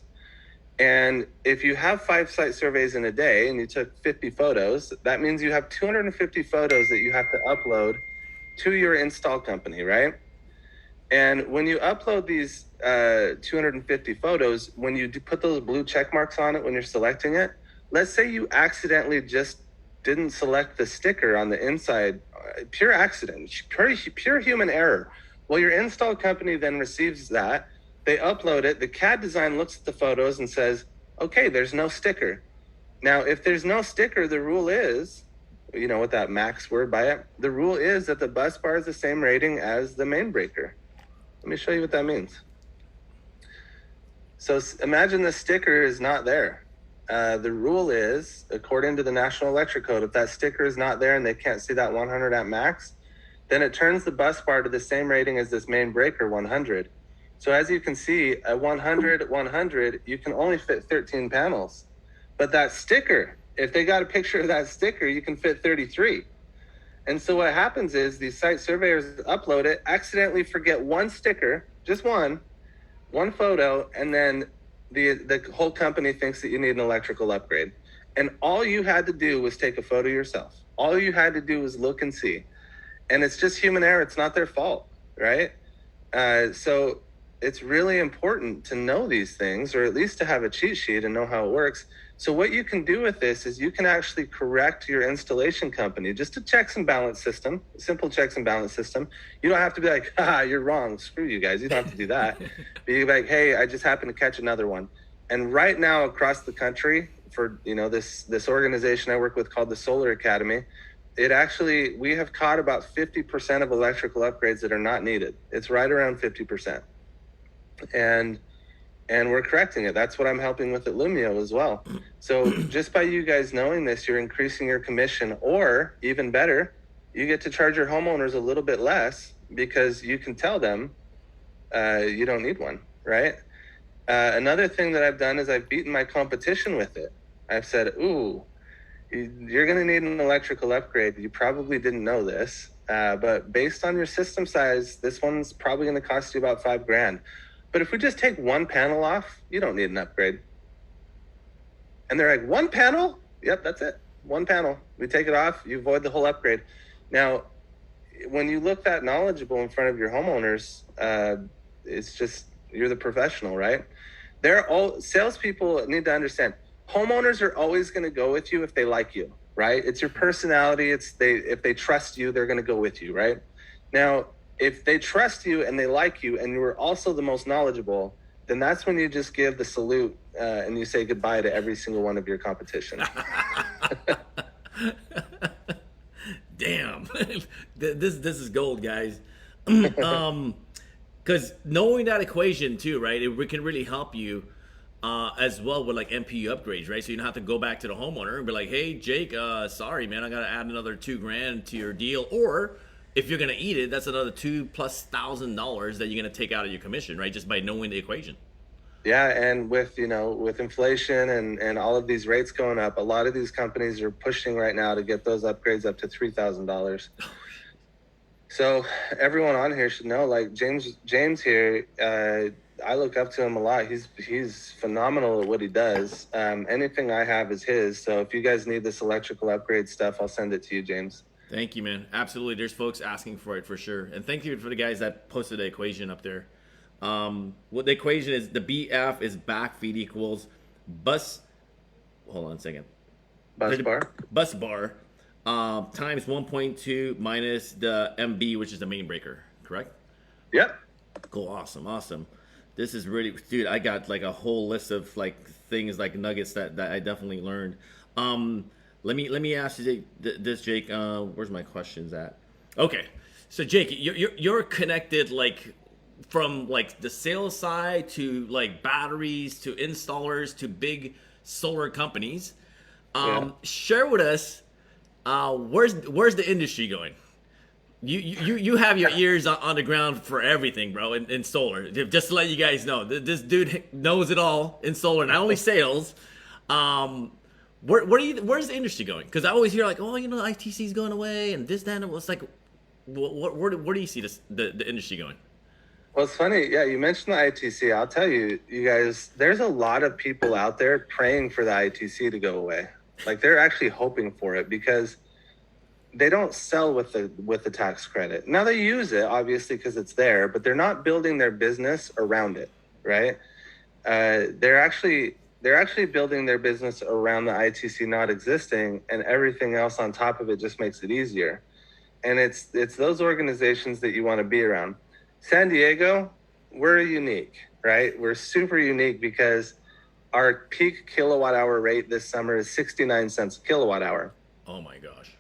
and if you have 5 site surveys in a day and you took 50 photos, that means you have 250 photos that you have to upload to your install company, right? And when you upload these 250 photos, when you put those blue check marks on it when you're selecting it, let's say you accidentally just didn't select the sticker on the inside, pure accident, pure human error. Well, your install company then receives that, they upload it, the CAD design looks at the photos and says, okay, there's no sticker. Now, if there's no sticker, the rule is, you know, with that max word by it, the rule is that the bus bar is the same rating as the main breaker. Let me show you what that means. So imagine the sticker is not there. The rule is, according to the National Electric Code, if that sticker is not there and they can't see that 100 amp max, then it turns the bus bar to the same rating as this main breaker, 100. So as you can see, at 100, you can only fit 13 panels. But that sticker, if they got a picture of that sticker, you can fit 33. And so what happens is these site surveyors upload it, accidentally forget one sticker, just one photo, and then the whole company thinks that you need an electrical upgrade. And all you had to do was take a photo yourself. All you had to do was look and see. And it's just human error. It's not their fault, right? So it's really important to know these things, or at least to have a cheat sheet and know how it works. So what you can do with this is you can actually correct your installation company, just a checks and balance system, simple checks and balance system. You don't have to be like, you're wrong, screw you guys. You don't have to do that. But you can be like, hey, I just happened to catch another one. And right now across the country, for this organization I work with called the Solar Academy, we have caught about 50% of electrical upgrades that are not needed. It's right around 50%. And we're correcting it. That's what I'm helping with at Lumio as well. So just by you guys knowing this, you're increasing your commission, or even better, you get to charge your homeowners a little bit less because you can tell them you don't need one, right? Another thing that I've done is I've beaten my competition with it. I've said, ooh, you're going to need an electrical upgrade. You probably didn't know this, but based on your system size, this one's probably going to cost you about $5,000. But if we just take one panel off, you don't need an upgrade. And they're like, one panel? Yep, that's it. One panel. We take it off, you avoid the whole upgrade. Now, when you look that knowledgeable in front of your homeowners, it's just, you're the professional, right? They're all salespeople need to understand. Homeowners are always going to go with you if they like you, right? It's your personality. If they trust you, they're going to go with you, right? Now, if they trust you and they like you and you're also the most knowledgeable, then that's when you just give the salute and you say goodbye to every single one of your competition. Damn, this is gold, guys. Because knowing that equation too, right? It can really help you as well with like MPU upgrades, right? So you don't have to go back to the homeowner and be like, "Hey, Jake, sorry, man, I got to add another $2,000 to your deal." Or if you're gonna eat it, that's another $2,000+ that you're gonna take out of your commission, right? Just by knowing the equation. Yeah, and with inflation and all of these rates going up, a lot of these companies are pushing right now to get those upgrades up to $3,000. So everyone on here should know, like James here, I look up to him a lot. He's phenomenal at what he does. Anything I have is his. So if you guys need this electrical upgrade stuff, I'll send it to you, James. Thank you, man. Absolutely. There's folks asking for it for sure. And thank you for the guys that posted the equation up there. What the equation is, the BF is back feed equals bus. Hold on a second. Bus bar times 1.2 minus the MB, which is the main breaker. Correct? Yep. Cool. Awesome. This is really, dude. I got like a whole list of like things, like nuggets that I definitely learned. Let me ask you this, Jake. Where's my questions at? Okay, so Jake, you're connected like from like the sales side to like batteries to installers to big solar companies. Share with us where's the industry going? You have your ears on the ground for everything, bro, in solar. Just to let you guys know, this dude knows it all in solar, not only sales. Where's the industry going? Because I always hear like, oh, ITC is going away and this, that, and it's like, where do you see the industry going? Well, it's funny. Yeah, you mentioned the ITC. I'll tell you, you guys, there's a lot of people out there praying for the ITC to go away. Like they're actually hoping for it because they don't sell with the tax credit. Now they use it obviously because it's there, but they're not building their business around it, right? They're actually building their business around the ITC not existing, and everything else on top of it just makes it easier. And it's those organizations that you want to be around. San Diego, we're unique, right? We're super unique because our peak kilowatt hour rate this summer is 69 cents a kilowatt hour. Oh my gosh.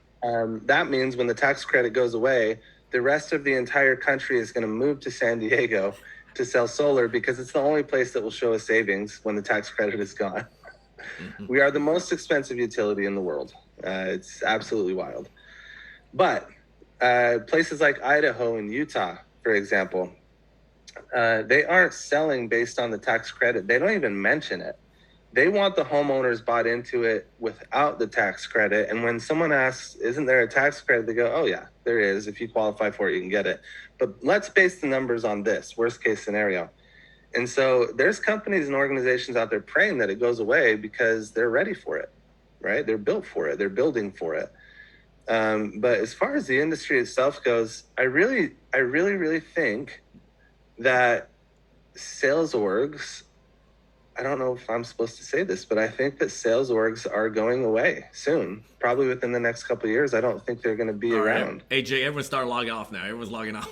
That means when the tax credit goes away, the rest of the entire country is going to move to San Diego to sell solar because it's the only place that will show a savings when the tax credit is gone. Mm-hmm. We are the most expensive utility in the world. It's absolutely wild. But places like Idaho and Utah, for example, they aren't selling based on the tax credit. They don't even mention it. They want the homeowners bought into it without the tax credit. And when someone asks, isn't there a tax credit? They go, oh yeah, there is. If you qualify for it, you can get it. But let's base the numbers on this worst case scenario. And so there's companies and organizations out there praying that it goes away because they're ready for it, right? They're built for it. They're building for it. But as far as the industry itself goes, I really think that sales orgs, I don't know if I'm supposed to say this, but I think that sales orgs are going away soon, probably within the next couple of years. I don't think they're going to be around. Right. Hey, Jay, everyone start logging off now. Everyone's logging off.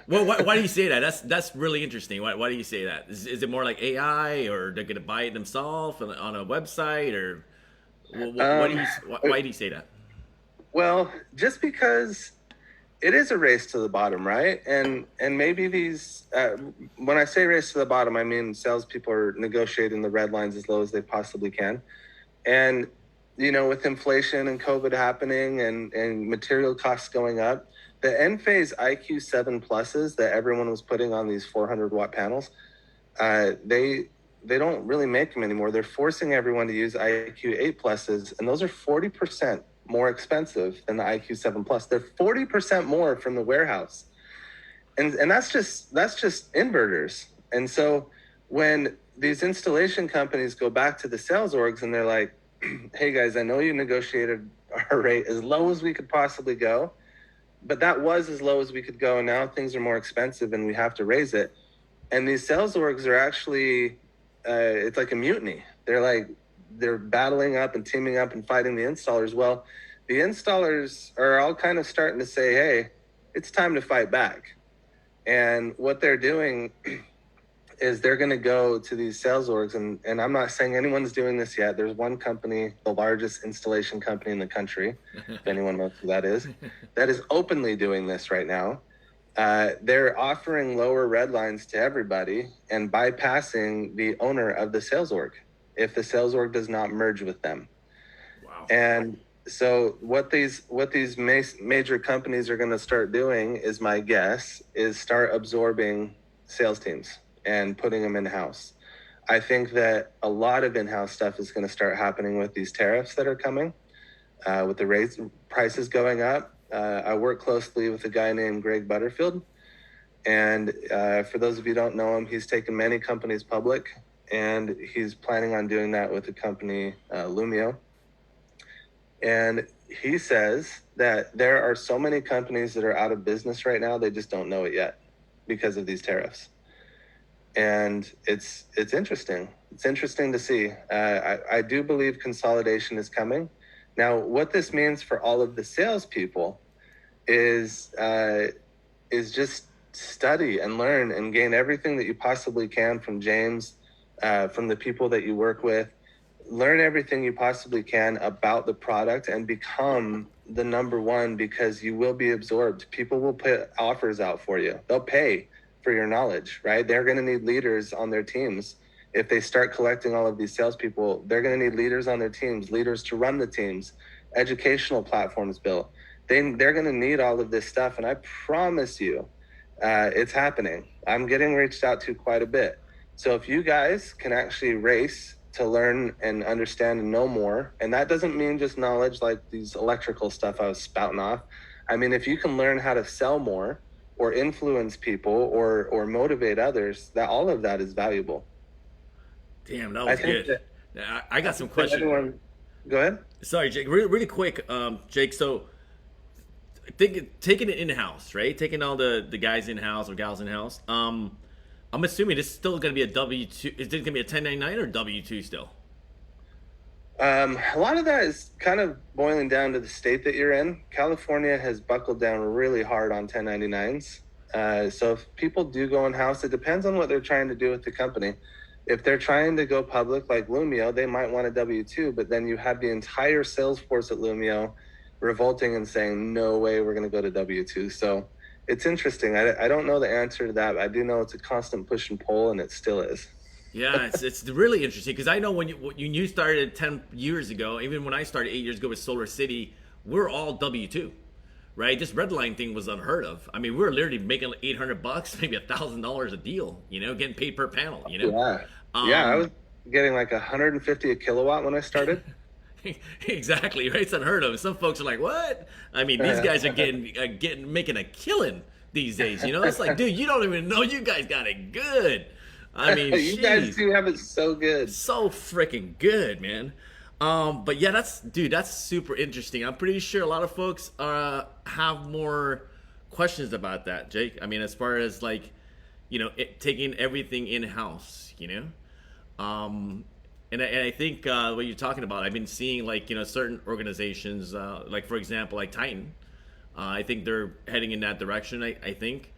Well, why do you say that? That's really interesting. Why do you say that? Is it more like AI, or they're going to buy it themselves on a website, or why do you say that? Well, just because it is a race to the bottom, right? And maybe these, when I say race to the bottom, I mean salespeople are negotiating the red lines as low as they possibly can. And, with inflation and COVID happening and material costs going up, the Enphase IQ7 Pluses that everyone was putting on these 400-watt panels, they don't really make them anymore. They're forcing everyone to use IQ8 Pluses, and those are 40% more expensive than the IQ7 Plus. They're 40% more from the warehouse. And that's just inverters. And so when these installation companies go back to the sales orgs and they're like, hey guys, I know you negotiated our rate as low as we could possibly go, but that was as low as we could go. Now things are more expensive and we have to raise it. And these sales orgs are actually, it's like a mutiny. They're battling up and teaming up and fighting the installers. Well, the installers are all kind of starting to say, hey, it's time to fight back. And what they're doing is they're going to go to these sales orgs, and I'm not saying anyone's doing this yet. There's one company, the largest installation company in the country, if anyone knows who that is openly doing this right now. They're offering lower red lines to everybody and bypassing the owner of the sales org if the sales org does not merge with them. Wow. And so what these major companies are going to start doing, is my guess, is start absorbing sales teams and putting them in-house. I think that a lot of in-house stuff is going to start happening with these tariffs that are coming, with the prices going up. I work closely with a guy named Greg Butterfield. And for those of you who don't know him, he's taken many companies public, and he's planning on doing that with the company Lumio. And he says that there are so many companies that are out of business right now, they just don't know it yet because of these tariffs. And it's interesting. It's interesting to see. I do believe consolidation is coming. Now, what this means for all of the salespeople is just study and learn and gain everything that you possibly can from James, from the people that you work with. Learn everything you possibly can about the product and become the number one, because you will be absorbed. People will put offers out for you. They'll pay for your knowledge, right? They're going to need leaders on their teams. If they start collecting all of these salespeople, they're going to need leaders on their teams, leaders to run the teams, educational platforms built. They're going to need all of this stuff. And I promise you, it's happening. I'm getting reached out to quite a bit. So if you guys can actually race to learn and understand and know more, and that doesn't mean just knowledge like these electrical stuff I was spouting off. I mean, if you can learn how to sell more or influence people or motivate others, that all of that is valuable. Damn, that was good. I got some questions. Go ahead. Sorry, Jake. Really quick, Jake. So, taking it in-house, right? Taking all the guys in-house or gals in-house. I'm assuming this is still going to be a W-2. Is it going to be a 1099 or W-2 still? A lot of that is kind of boiling down to the state that you're in. California has buckled down really hard on 1099s. So if people do go in-house, it depends on what they're trying to do with the company. If they're trying to go public like Lumio, they might want a W-2, but then you have the entire sales force at Lumio revolting and saying, no way, we're going to go to W-2. So it's interesting. I don't know the answer to that. I do know it's a constant push and pull, and it still is. Yeah, it's really interesting, because I know when you started 10 years ago, even when I started 8 years ago with Solar City, we're all W-2, right? This red line thing was unheard of. I mean, we were literally making like $800, maybe $1,000 a deal, getting paid per panel, Yeah. I was getting like 150 a kilowatt when I started. Exactly, right? It's unheard of. Some folks are like, "What?" I mean, these guys are making a killing these days. It's like, dude, you don't even know you guys got it good. I mean, you guys do have it so good, so freaking good, man. But yeah, that's super interesting. I'm pretty sure a lot of folks have more questions about that, Jake. I mean, as far as like, taking everything in house, And I think what you're talking about, I've been seeing like, certain organizations, like for example, like Titan. I think they're heading in that direction, I think.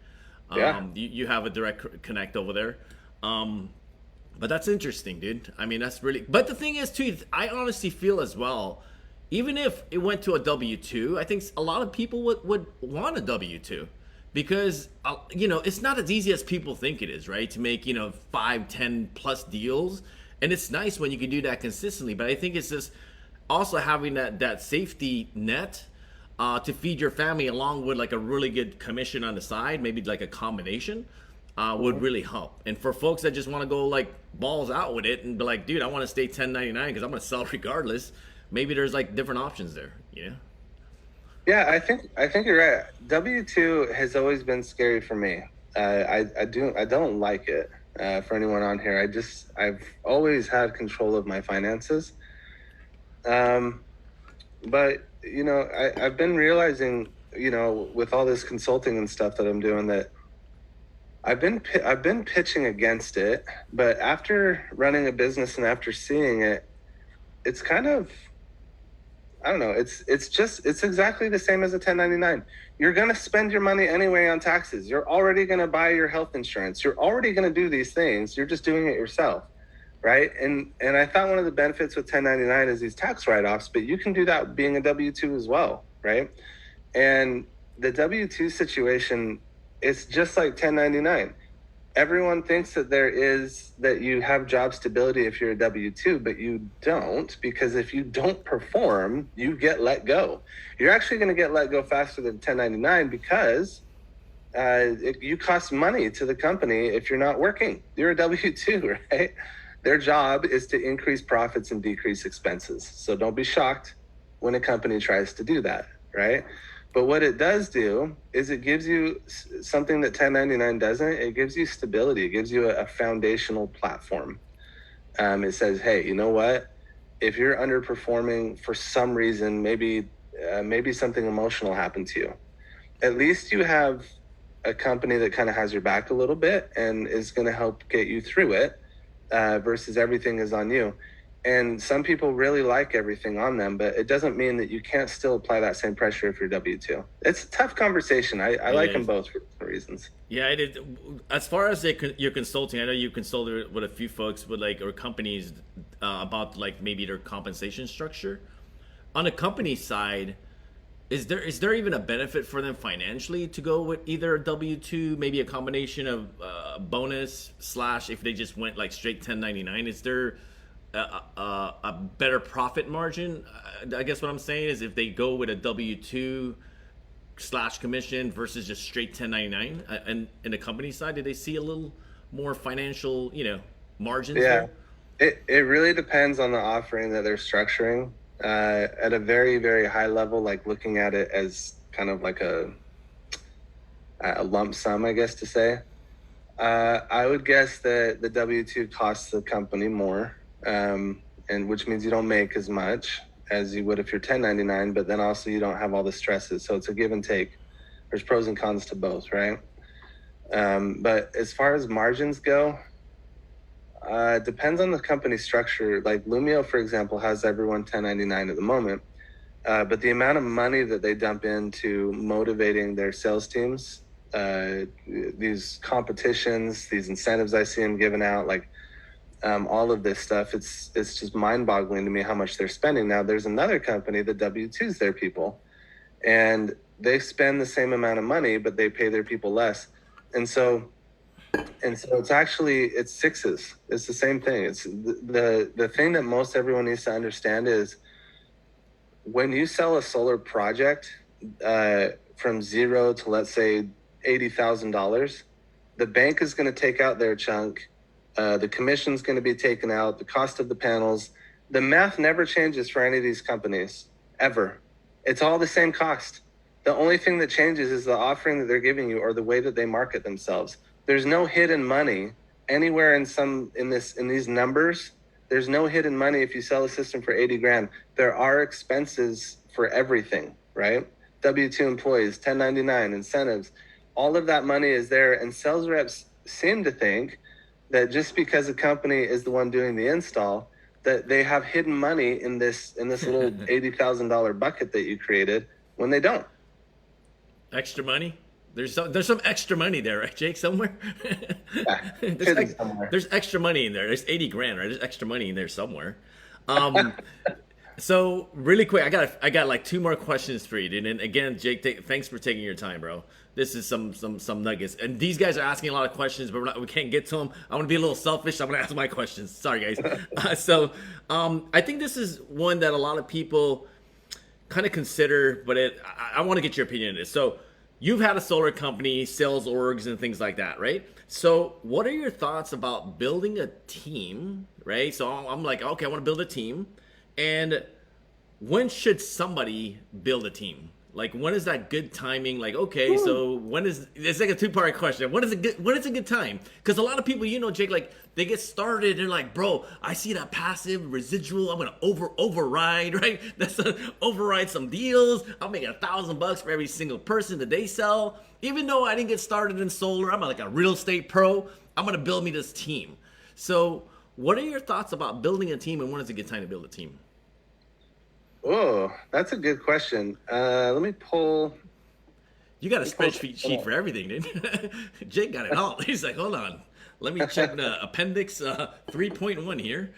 You have a direct connect over there. But that's interesting, dude. I mean, that's really, but the thing is too, I honestly feel as well, even if it went to a W-2, I think a lot of people would want a W-2. Because, it's not as easy as people think it is, right? To make, 5, 10 plus deals. And it's nice when you can do that consistently. But I think it's just also having that safety net to feed your family, along with like a really good commission on the side, maybe like a combination, would really help. And for folks that just want to go like balls out with it and be like, dude, I want to stay 1099 because I'm going to sell regardless. Maybe there's like different options there, Yeah, I think you're right. W-2 has always been scary for me. I don't like it. For anyone on here, I've always had control of my finances. But I've been realizing with all this consulting and stuff that I'm doing, that I've been pitching against it, but after running a business and after seeing it, it's kind of, I don't know. It's exactly the same as a 1099. You're going to spend your money anyway on taxes. You're already going to buy your health insurance. You're already going to do these things. You're just doing it yourself, right? And I thought one of the benefits with 1099 is these tax write-offs, but you can do that being a W-2 as well, right? And the W-2 situation, it's just like 1099. Everyone thinks that you have job stability if you're a W-2, but you don't, because if you don't perform, you get let go. You're actually going to get let go faster than 1099 because you cost money to the company if you're not working. You're a W-2, right? Their job is to increase profits and decrease expenses. So don't be shocked when a company tries to do that, right? But what it does do is it gives you something that 1099 doesn't. It gives you stability. It gives you a foundational platform. It says, hey, you know what? If you're underperforming for some reason, maybe something emotional happened to you, at least you have a company that kind of has your back a little bit and is going to help get you through it, versus everything is on you. And some people really like everything on them, but it doesn't mean that you can't still apply that same pressure if you're W-2. It's a tough conversation. I like them both for reasons. Yeah, it is. As far as your consulting, I know you consulted with a few folks with or companies about maybe their compensation structure. On the company side, is there even a benefit for them financially to go with either a W-2, maybe a combination of bonus / if they just went straight 1099? Is there a better profit margin? I guess what I'm saying is if they go with a W-2 / commission versus just straight 1099, and in the company side, did they see a little more financial, margins Yeah, there? it really depends on the offering that they're structuring. At a very, very high level, like looking at it as kind of like a lump sum, I guess to say. I would guess that the W-2 costs the company more, and which means you don't make as much as you would if you're 1099, but then also you don't have all the stresses. So it's a give and take. There's pros and cons to both, right? But as far as margins go, depends on the company structure. Like Lumio, for example, has everyone 1099 at the moment. But the amount of money that they dump into motivating their sales teams, these competitions, these incentives I see them giving out, all of this stuff, it's just mind-boggling to me how much they're spending. Now, there's another company that W-2s their people, and they spend the same amount of money, but they pay their people less. And so it's sixes. It's the same thing. It's the thing that most everyone needs to understand is when you sell a solar project from zero to, let's say, $80,000, the bank is going to take out their chunk. The commission's going to be taken out, the cost of the panels. The math never changes for any of these companies, ever. It's all the same cost. The only thing that changes is the offering that they're giving you or the way that they market themselves. There's no hidden money anywhere in these numbers. There's no hidden money if you sell a system for 80 grand. There are expenses for everything, right? W-2 employees, 1099, incentives, all of that money is there. And sales reps seem to think that just because a company is the one doing the install, that they have hidden money in this little $80,000 bucket that you created, when they don't. Extra money? There's some extra money there, right, Jake? Somewhere. Yeah, there's extra money in there. There's 80 grand, right? There's extra money in there somewhere. So really quick, I got like two more questions for you, dude. And again, Jake, thanks for taking your time, bro. This is some nuggets, and these guys are asking a lot of questions, but we can't get to them. I want to be a little selfish. I'm gonna ask my questions. Sorry, guys. So I think this is one that a lot of people kind of consider, but I want to get your opinion on this. So you've had a solar company, sales orgs, and things like that, right? So what are your thoughts about building a team, right? So I'm like, okay, I want to build a team. And when should somebody build a team? Like, when is that good timing? Like, okay, so when is it's like a two-part question. When is a good time? Because a lot of people, Jake, like they get started, they're like, bro, I see that passive residual. I'm gonna override, right? Override some deals. I'll make $1,000 for every single person that they sell. Even though I didn't get started in solar, I'm like a real estate pro. I'm gonna build me this team. So, what are your thoughts about building a team, and when is a good time to build a team? Oh, that's a good question. Let me pull. You got a spreadsheet sheet for everything, didn't you? Jake got it all. He's like, hold on. Let me check the appendix 3.1 here.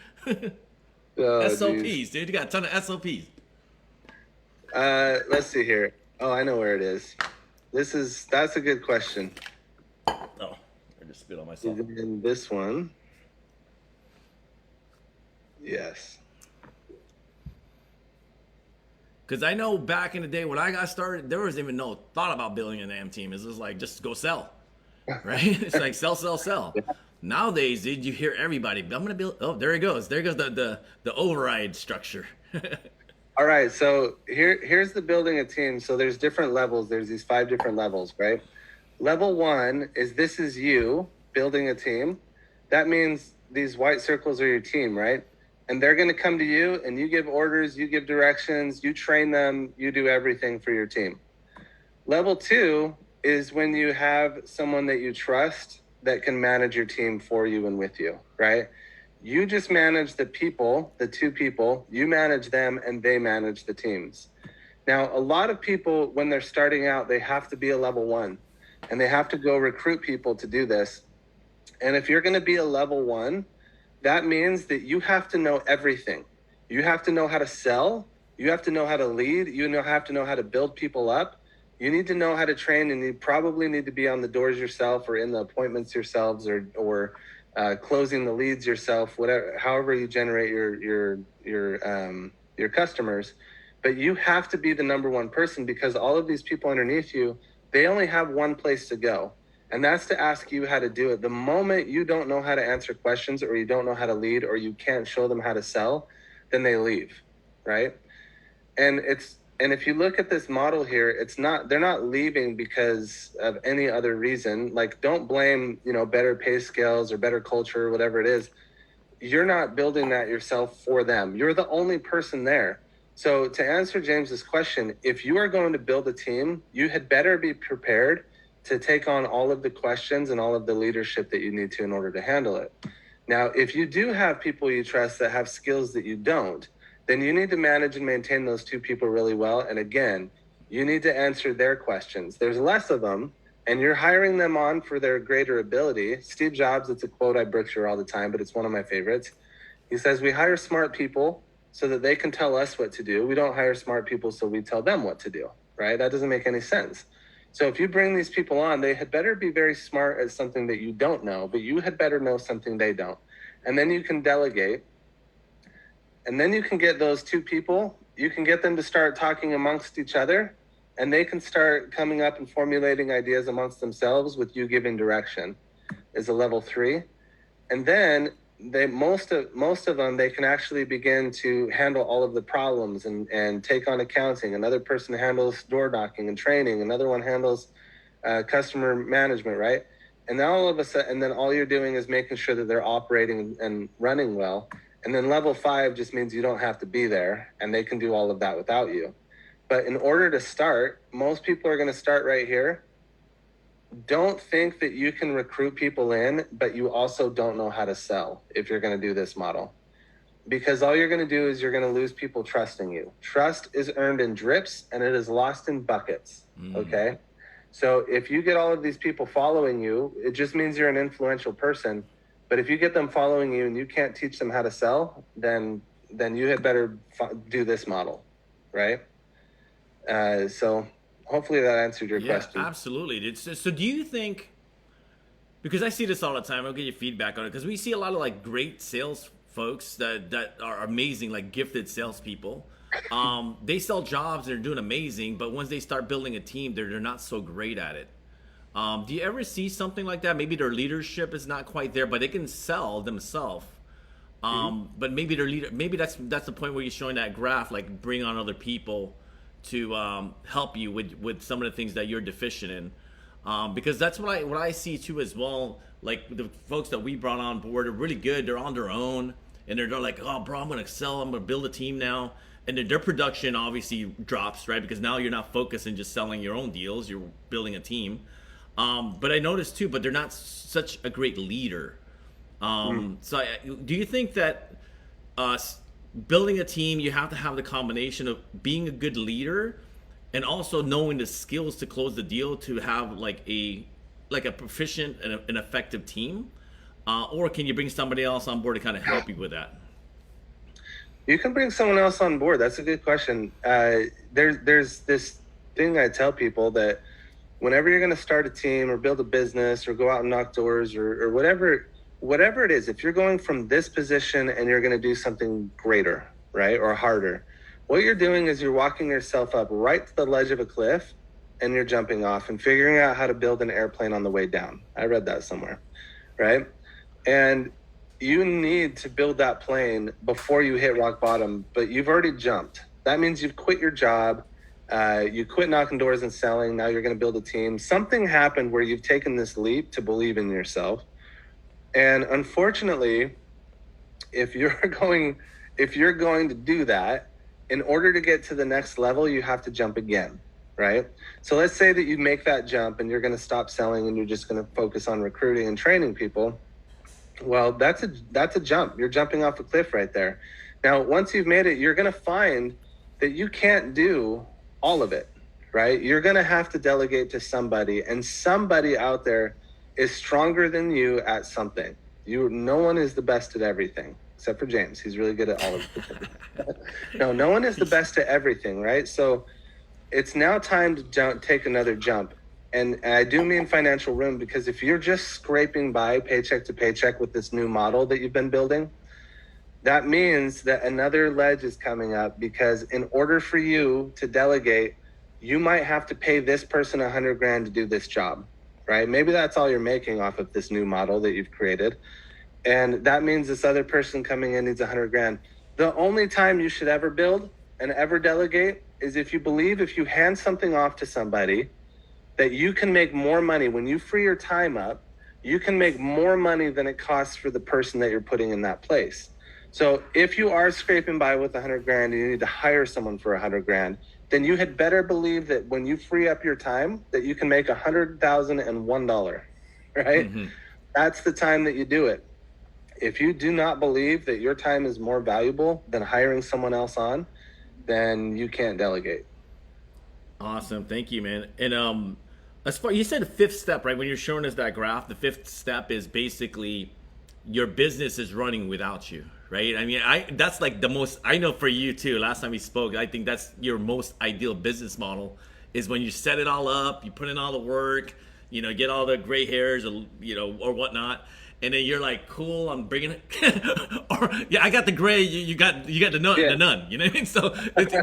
Oh, SOPs, geez. dude. You got a ton of SOPs. Let's see here. Oh, I know where it is. That's a good question. Oh, I just spit on myself. In this one. Yes. Because I know back in the day when I got started, there was even no thought about building an AM team. It's just like, just go sell, right? It's like sell, sell, sell. Nowadays, dude, you hear everybody. I'm gonna build. Oh, there he goes. There goes the override structure. All right. So here's the building a team. So there's different levels. There's these 5 different levels, right? Level 1 is this is you building a team. That means these white circles are your team, right? And they're going to come to you and you give orders, you give directions, you train them, you do everything for your team. Level 2 is when you have someone that you trust that can manage your team for you and with you, right? You just manage the people, the 2 people, you manage them and they manage the teams. Now, a lot of people, when they're starting out, they have to be a level 1 and they have to go recruit people to do this. And if you're going to be a level 1, that means that you have to know everything. You have to know how to sell. You have to know how to lead. Have to know how to build people up. You need to know how to train, and you probably need to be on the doors yourself or in the appointments yourselves or closing the leads yourself, whatever, however you generate your customers. But you have to be the number 1 person because all of these people underneath you, they only have one place to go. And that's to ask you how to do it. The moment you don't know how to answer questions or you don't know how to lead or you can't show them how to sell, then they leave, right? And if you look at this model here, they're not leaving because of any other reason. Like, don't blame, better pay scales or better culture or whatever it is. You're not building that yourself for them. You're the only person there. So to answer James's question, if you are going to build a team, you had better be prepared to take on all of the questions and all of the leadership that you need to in order to handle it. Now, if you do have people you trust that have skills that you don't, then you need to manage and maintain those 2 people really well. And again, you need to answer their questions. There's less of them, and you're hiring them on for their greater ability. Steve Jobs, it's a quote I butcher all the time, but it's one of my favorites. He says, we hire smart people so that they can tell us what to do. We don't hire smart people so we tell them what to do, right? That doesn't make any sense. So if you bring these people on, they had better be very smart at something that you don't know, but you had better know something they don't. And then you can delegate. And then you can get those 2 people, you can get them to start talking amongst each other, and they can start coming up and formulating ideas amongst themselves with you giving direction is a level 3. And then most of them, they can actually begin to handle all of the problems and take on accounting. Another person handles door knocking and training. Another one handles customer management, right? And then all of a sudden, and then all you're doing is making sure that they're operating and running well. And then level 5 just means you don't have to be there and they can do all of that without you. But in order to start, most people are going to start right here. Don't think that you can recruit people in, but you also don't know how to sell if you're going to do this model. Because all you're going to do is you're going to lose people trusting you. Trust is earned in drips and it is lost in buckets, okay? So if you get all of these people following you, it just means you're an influential person. But if you get them following you and you can't teach them how to sell, then you had better do this model, right? So hopefully that answered your question. Absolutely. So do you think, because I see this all the time, I'll get your feedback on it, because we see a lot of like great sales folks that are amazing, like gifted salespeople. They sell jobs and they're doing amazing, but once they start building a team, they're not so great at it. Do you ever see something like that? Maybe their leadership is not quite there, but they can sell themselves. But maybe their leader, maybe that's the point where you're showing that graph, like bring on other people help you with some of the things that you're deficient in, because that's what I see too as well. Like the folks that we brought on board are really good. They're on their own, and they're like, oh, bro, I'm gonna excel. I'm gonna build a team now, and then their production obviously drops, right? Because now you're not focused on just selling your own deals. You're building a team. But I noticed too, but they're not such a great leader. Do you think that building a team, you have to have the combination of being a good leader and also knowing the skills to close the deal to have like a proficient and an effective team, or can you bring somebody else on board to kind of help you with that? You can bring someone else on board. That's a good question. There's this thing I tell people that whenever you're going to start a team or build a business or go out and knock doors or whatever it is, if you're going from this position and you're going to do something greater, right, or harder, what you're doing is you're walking yourself up right to the ledge of a cliff and you're jumping off and figuring out how to build an airplane on the way down. I read that somewhere, right? And you need to build that plane before you hit rock bottom, but you've already jumped. That means you've quit your job. You quit knocking doors and selling. Now you're going to build a team. Something happened where you've taken this leap to believe in yourself. And unfortunately, if you're going to do that, in order to get to the next level, you have to jump again, right? So let's say that you make that jump and you're going to stop selling and you're just going to focus on recruiting and training people. Well, that's a jump. You're jumping off a cliff right there. Now, once you've made it, you're going to find that you can't do all of it, right? You're going to have to delegate to somebody, and somebody out there is stronger than you at something. No one is the best at everything, except for James. He's really good at all of it. No one is the best at everything, right? So it's now time to take another jump. And I do mean financial room, because if you're just scraping by paycheck to paycheck with this new model that you've been building, that means that another ledge is coming up, because in order for you to delegate, you might have to pay this person $100,000 to do this job, right? Maybe that's all you're making off of this new model that you've created. And that means this other person coming in needs $100,000. The only time you should ever build and ever delegate is if you believe, if you hand something off to somebody, that you can make more money. When you free your time up, you can make more money than it costs for the person that you're putting in that place. So if you are scraping by with $100,000 and you need to hire someone for $100,000, then you had better believe that when you free up your time, that you can make $100,001, right? Mm-hmm. That's the time that you do it. If you do not believe that your time is more valuable than hiring someone else on, then you can't delegate. Awesome. Thank you, man. And as far, you said the fifth step, right? When you're showing us that graph, the fifth step is basically your business is running without you, right? I mean, that's like the most, I know for you too, last time we spoke, I think that's your most ideal business model, is when you set it all up, you put in all the work, get all the gray hairs, or whatnot. And then you're like, cool, I'm bringing it. Or, yeah, I got the gray, you got the none, yeah. The none. You know what I mean? So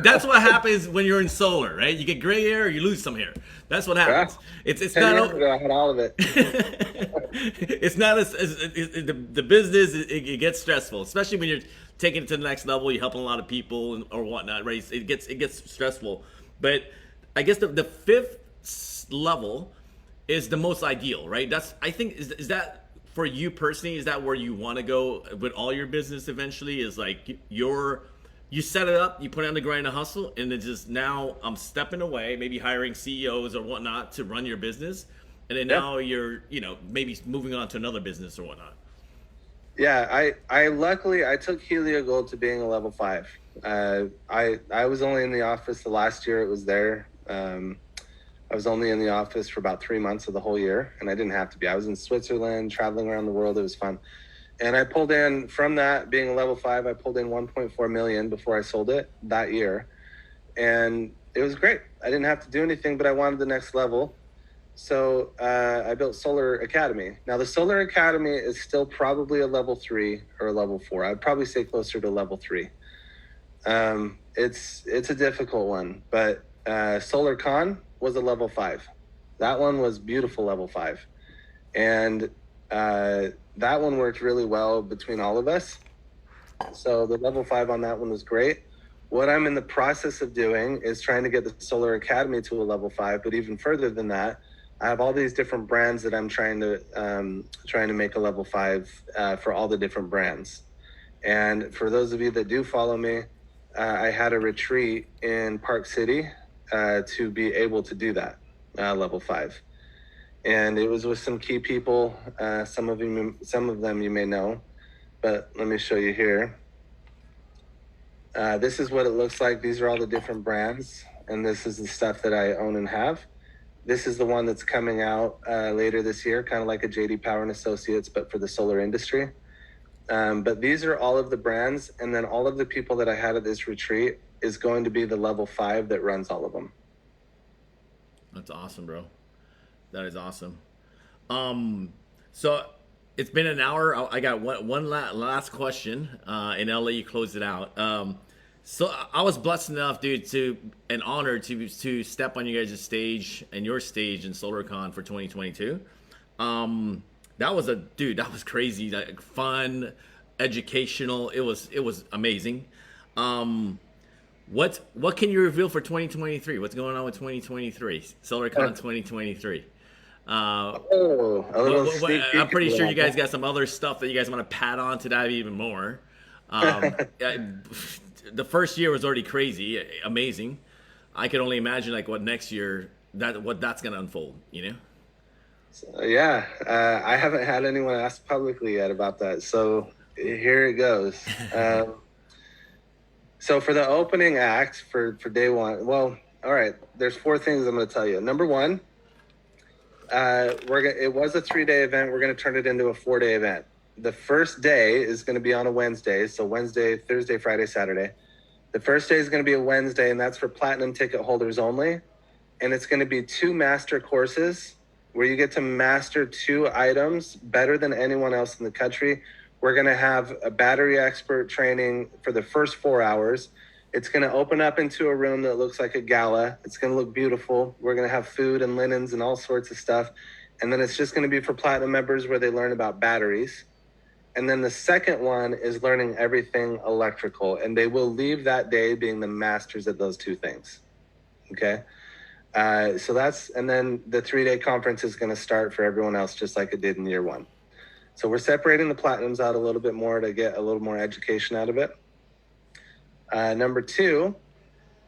that's what happens when you're in solar, right? You get gray hair, or you lose some hair. That's what happens. Yeah. It's not. I had all of it. It's not the business. It gets stressful, especially when you're taking it to the next level. You're helping a lot of people or whatnot, right? It gets stressful. But I guess the fifth level is the most ideal, right? I think is that. For you personally, is that where you want to go with all your business eventually? Is like you set it up, you put it on the grind and hustle, and then just now I'm stepping away, maybe hiring CEOs or whatnot to run your business, and then now you're maybe moving on to another business or whatnot. Yeah, I luckily I took Helio Gold to being a level 5. I was only in the office the last year it was there. I was only in the office for about 3 months of the whole year, and I didn't have to be. I was in Switzerland, traveling around the world. It was fun. And I pulled in, from that being a level 5, I pulled in 1.4 million before I sold it that year. And it was great. I didn't have to do anything, but I wanted the next level. So I built Solar Academy. Now, the Solar Academy is still probably a level 3 or a level 4. I'd probably say closer to level 3. It's a difficult one, but Solarcon was a level 5. That one was beautiful level 5. And that one worked really well between all of us. So the level 5 on that one was great. What I'm in the process of doing is trying to get the Solar Academy to a level 5, but even further than that, I have all these different brands that I'm trying to make a level 5 for all the different brands. And for those of you that do follow me, I had a retreat in Park City to be able to do that level 5, and it was with some key people. Some of them you may know, but let me show you here. This is what it looks like. These are all the different brands, and this is the stuff that I own and have. This is the one that's coming out later this year, kind of like a JD Power and Associates, but for the solar industry. But these are all of the brands, and then all of the people that I had at this retreat is going to be the level 5 that runs all of them. That's awesome, bro. That is awesome. So it's been an hour. I got one last question, and I'll let you close it out. So I was blessed enough, dude, and honored to step on you guys' stage and your stage in Solarcon for 2022. That was crazy, like, fun, educational. It was amazing. What can you reveal for 2023? What's going on with 2023? Solarcon 2023. A little sneak peek. I'm pretty sure you guys got some other stuff that you guys want to pat on to dive even more. The first year was already crazy, amazing. I can only imagine like what next year what that's gonna unfold. So, yeah, I haven't had anyone ask publicly yet about that, so here it goes. So for the opening act for day one, well, all right, there's 4 things I'm going to tell you. Number 1, it was a 3-day event. We're going to turn it into a 4-day event. The first day is going to be on a Wednesday. So Wednesday, Thursday, Friday, Saturday. The first day is going to be a Wednesday, and that's for platinum ticket holders only. And it's going to be 2 master courses where you get to master 2 items better than anyone else in the country. We're going to have a battery expert training for the first 4 hours. It's going to open up into a room that looks like a gala. It's going to look beautiful. We're going to have food and linens and all sorts of stuff. And then it's just going to be for platinum members where they learn about batteries. And then the second one is learning everything electrical. And they will leave that day being the masters at those 2 things. Okay? And then the 3-day conference is going to start for everyone else just like it did in year 1. So we're separating the platinums out a little bit more to get a little more education out of it. Number 2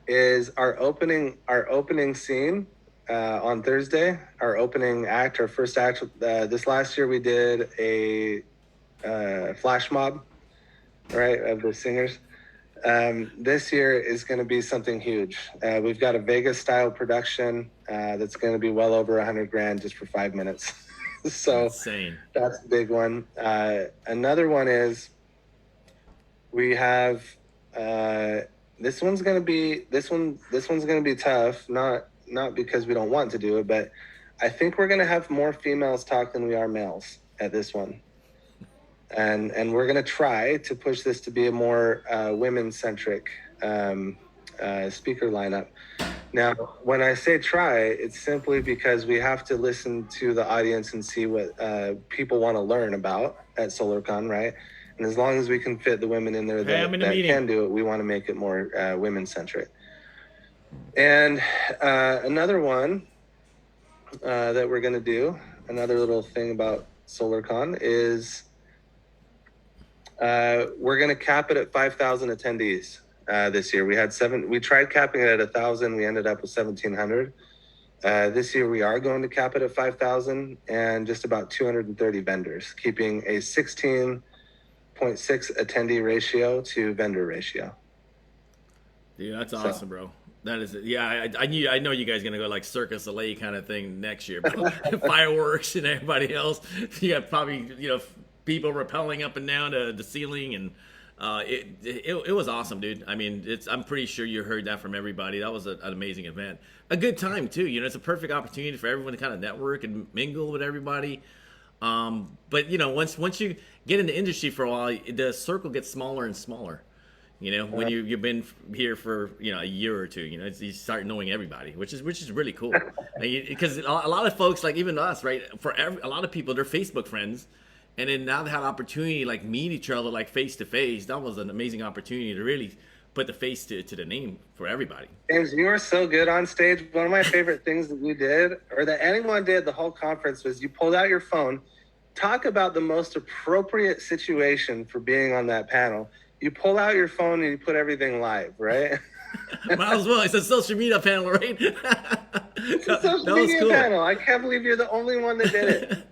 is our opening scene on Thursday. Our opening act, our first act. This last year we did a flash mob, right, of the singers. This year is going to be something huge. We've got a Vegas style production that's going to be well over $100,000 just for 5 minutes. So insane. That's the big one. Another one is we have this one's gonna be tough, not because we don't want to do it, but I think we're gonna have more females talk than we are males at this one. And we're gonna try to push this to be a more women centric speaker lineup. Now, when I say try, it's simply because we have to listen to the audience and see what people want to learn about at Solarcon, right? And as long as we can fit the women in there that can do it, we want to make it more women-centric. And another one that we're going to do, another little thing about Solarcon is we're going to cap it at 5,000 attendees. This year we tried capping it at 1,000. We ended up with 1,700. This year we are going to cap it at 5,000 and just about 230 vendors, keeping a 16.6 attendee ratio to vendor ratio. Dude, that's awesome, bro. That is, yeah. I know you guys are gonna go like Circus LA kind of thing next year, but fireworks and everybody else. You got probably people rappelling up and down to the ceiling and. It was awesome, dude. I mean, I'm pretty sure you heard that from everybody. That was an amazing event. A good time too. It's a perfect opportunity for everyone to kind of network and mingle with everybody. But once you get in the industry for a while, the circle gets smaller and smaller. When you've been here for a year or two, you start knowing everybody, which is really cool. Because a lot of folks, like even us, right? A lot of people, they're Facebook friends. And then now they have opportunity like meet each other like face to face. That was an amazing opportunity to really put the face to the name for everybody. James, you were so good on stage. One of my favorite things that you did, or that anyone did the whole conference, was you pulled out your phone. Talk about the most appropriate situation for being on that panel. You pull out your phone and you put everything live, right? Might as well. It's a social media panel, right? It's a social media panel. I can't believe you're the only one that did it.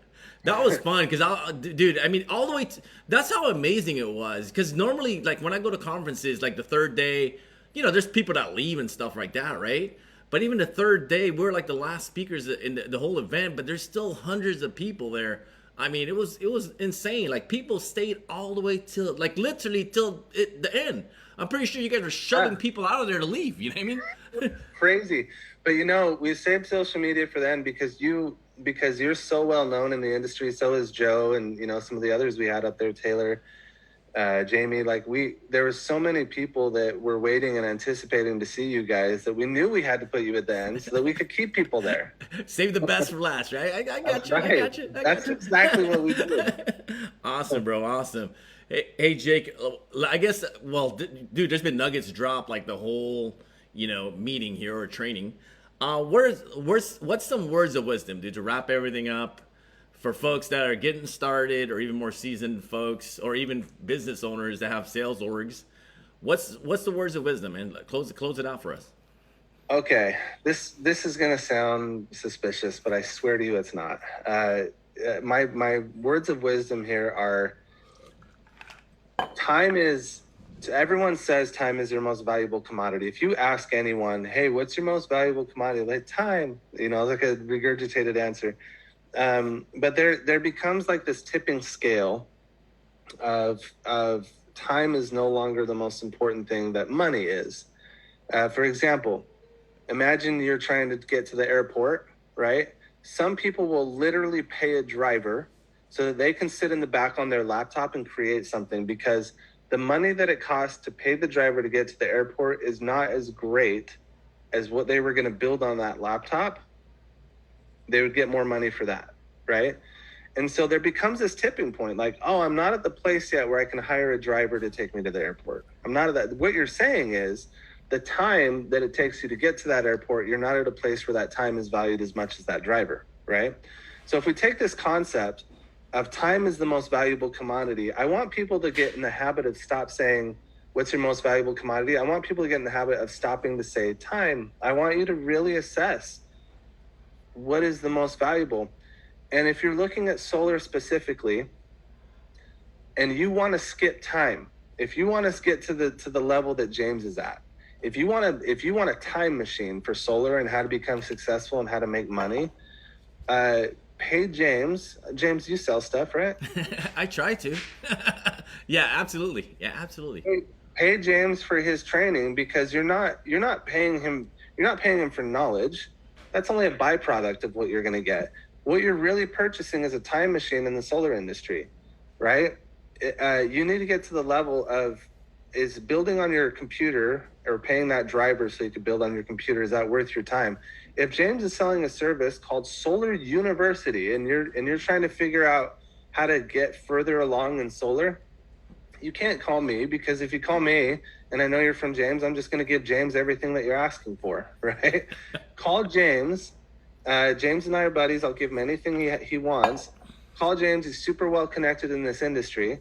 That was fun because, dude, I mean, all the way. That's how amazing it was. Because normally, like when I go to conferences, like the third day, you know, there's people that leave and stuff like that, right? But even the third day, we're like the last speakers in the whole event, but there's still hundreds of people there. I mean, it was insane. Like people stayed all the way till, like literally till the end. I'm pretty sure you guys were shoving people out of there to leave. You know what I mean? Crazy. But you know, we saved social media for then because you're so well known in the industry. So is Joe, and you know some of the others we had up there, Taylor, Jamie. Like there was so many people that were waiting and anticipating to see you guys that we knew we had to put you at the end so that we could keep people there. Save the best for last, right? I got you. Right. I got you. That's exactly what we did. Awesome, bro. Awesome. Hey, Jake. I guess. Well, dude, there's been nuggets dropped like the whole, you know, meeting here or training. What's some words of wisdom, dude, to wrap everything up for folks that are getting started, or even more seasoned folks, or even business owners that have sales orgs? What's the words of wisdom, man? Close it out for us. Okay, this is gonna sound suspicious, but I swear to you, it's not. My words of wisdom here are: everyone says time is your most valuable commodity. If you ask anyone, hey, what's your most valuable commodity? Like time, you know, like a regurgitated answer. But there becomes like this tipping scale of time is no longer the most important thing that money is. For example, imagine you're trying to get to the airport, right? Some people will literally pay a driver so that they can sit in the back on their laptop and create something, because the money that it costs to pay the driver to get to the airport is not as great as what they were going to build on that laptop. They would get more money for that, right? And so there becomes this tipping point, like, oh, I'm not at the place yet where I can hire a driver to take me to the airport. I'm not at that. What you're saying is the time that it takes you to get to that airport, you're not at a place where that time is valued as much as that driver, right? So if we take this concept of time is the most valuable commodity, I want people to get in the habit of stop saying, what's your most valuable commodity? I want people to get in the habit of stopping to say time. I want you to really assess what is the most valuable. And if you're looking at solar specifically, and you want to skip time, if you want to get to the level that James is at, if you want a time machine for solar and how to become successful and how to make money, pay James. James, you sell stuff, right? I try to. Yeah, absolutely. Yeah, absolutely. Pay James for his training, because you're not paying him for knowledge. That's only a byproduct of what you're going to get. What you're really purchasing is a time machine in the solar industry, right? You need to get to the level of, is building on your computer or paying that driver so you can build on your computer, is that worth your time? If James is selling a service called Solar University and you're trying to figure out how to get further along in solar, you can't call me, because if you call me and I know you're from James, I'm just going to give James everything that you're asking for, right? Call James. James and I are buddies. I'll give him anything he wants. Call James. He's super well connected in this industry.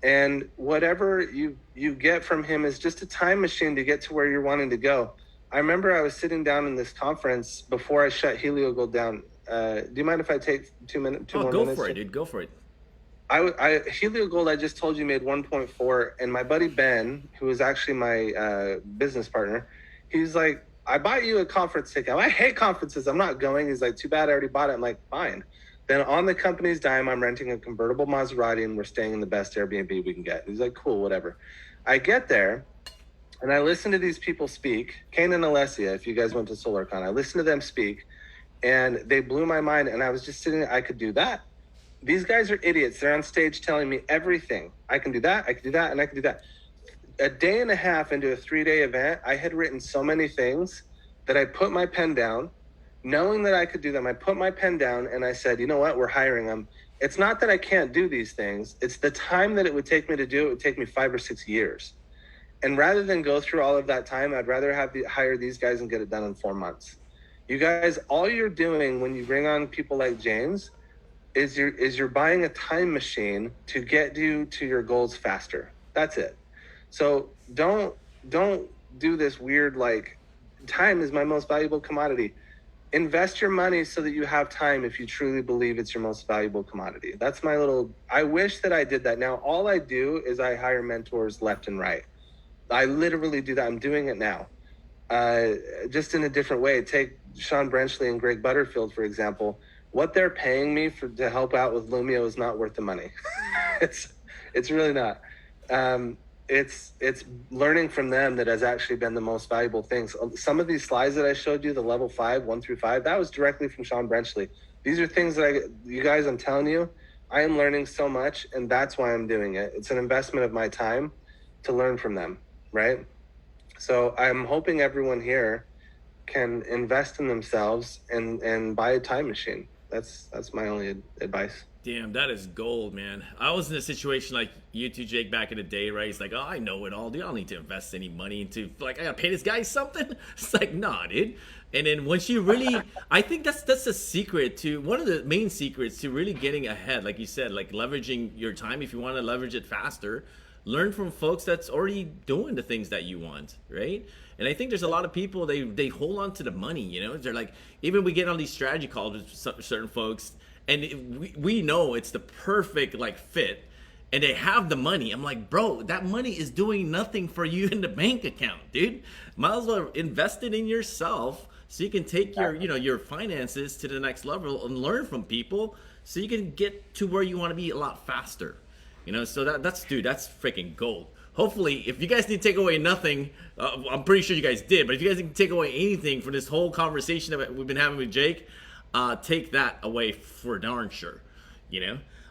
And whatever you get from him is just a time machine to get to where you're wanting to go. I remember I was sitting down in this conference before I shut HelioGold down. Do you mind if I take 2 more minutes? Go for it, dude. Go for it. HelioGold, I just told you, made 1.4, and my buddy Ben, who was actually my business partner, he's like, I bought you a conference ticket. I hate conferences. I'm not going. He's like, too bad, I already bought it. I'm like, fine. Then on the company's dime, I'm renting a convertible Maserati and we're staying in the best Airbnb we can get. He's like, cool, whatever. I get there and I listen to these people speak. Kane and Alessia, if you guys went to Solarcon, I listened to them speak and they blew my mind. And I was just sitting there, I could do that. These guys are idiots. They're on stage telling me everything. I can do that, I can do that, and I can do that. A day and a half into a 3-day event, I had written so many things that I put my pen down. Knowing that I could do them, I put my pen down and I said, you know what, we're hiring them. It's not that I can't do these things. It's the time that it would take me to do it would take me 5 or 6 years. And rather than go through all of that time, I'd rather hire these guys and get it done in 4 months. You guys, all you're doing when you bring on people like James is you're buying a time machine to get you to your goals faster. That's it. So don't do this weird, like, time is my most valuable commodity. Invest your money so that you have time if you truly believe it's your most valuable commodity. That's my little, I wish that I did that. Now, all I do is I hire mentors left and right. I literally do that. I'm doing it now. Just in a different way. Take Sean Brenchley and Greg Butterfield, for example. What they're paying me to help out with Lumio is not worth the money. it's really not. It's learning from them that has actually been the most valuable things. Some of these slides that I showed you, the level 5, 1 through 5, that was directly from Sean Brenchley. These are things that you guys, I'm telling you, I am learning so much, and that's why I'm doing it. It's an investment of my time to learn from them, right? So I'm hoping everyone here can invest in themselves and buy a time machine. That's my only advice. Damn, that is gold, man. I was in a situation like you two, Jake, back in the day, right? He's like, oh, I know it all, dude. I don't need to invest any money into, like, I gotta pay this guy something. It's like, nah, dude. And then once you really, I think that's a secret to, one of the main secrets to really getting ahead, like you said, like leveraging your time. If you want to leverage it faster, learn from folks that's already doing the things that you want, right? And I think there's a lot of people, they hold on to the money, you know? They're like, even we get on these strategy calls with certain folks, and we know it's the perfect, like, fit, and they have the money. I'm like, bro, that money is doing nothing for you in the bank account, dude. Might as well invest it in yourself so you can take your, you know, your finances to the next level and learn from people so you can get to where you want to be a lot faster. You know, so that's freaking gold. Hopefully, if you guys didn't take away nothing, I'm pretty sure you guys did, but if you guys didn't take away anything from this whole conversation that we've been having with Jake, take that away for darn sure, you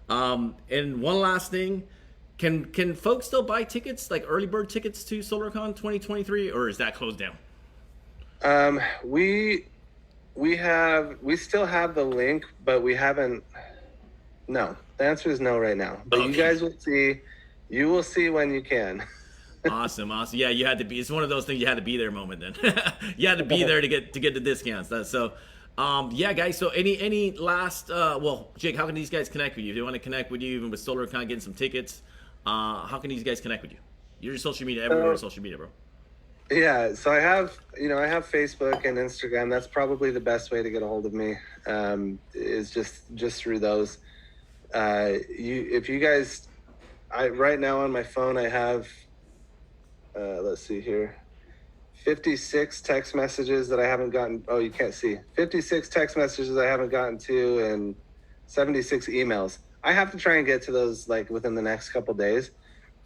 know? And one last thing, can folks still buy tickets, like early bird tickets to Solarcon 2023, or is that closed down? We still have the link, but we haven't. No, the answer is no right now. But okay. You guys will see. You will see when you can. Awesome. Yeah, you had to be. It's one of those things. You had to be there moment. Then you had to be there to get the discounts. So, yeah, guys. So any last? Well, Jake, how can these guys connect with you? If they want to connect with you, even with Solarcon, getting some tickets, how can these guys connect with you? You're social media everywhere on social media, bro. Yeah, so I have Facebook and Instagram. That's probably the best way to get a hold of me. Is just through those. If you guys, right now on my phone I have, let's see here, 56 text messages that I haven't gotten. Oh, you can't see. 56 text messages I haven't gotten to, and 76 emails. I have to try and get to those like within the next couple days.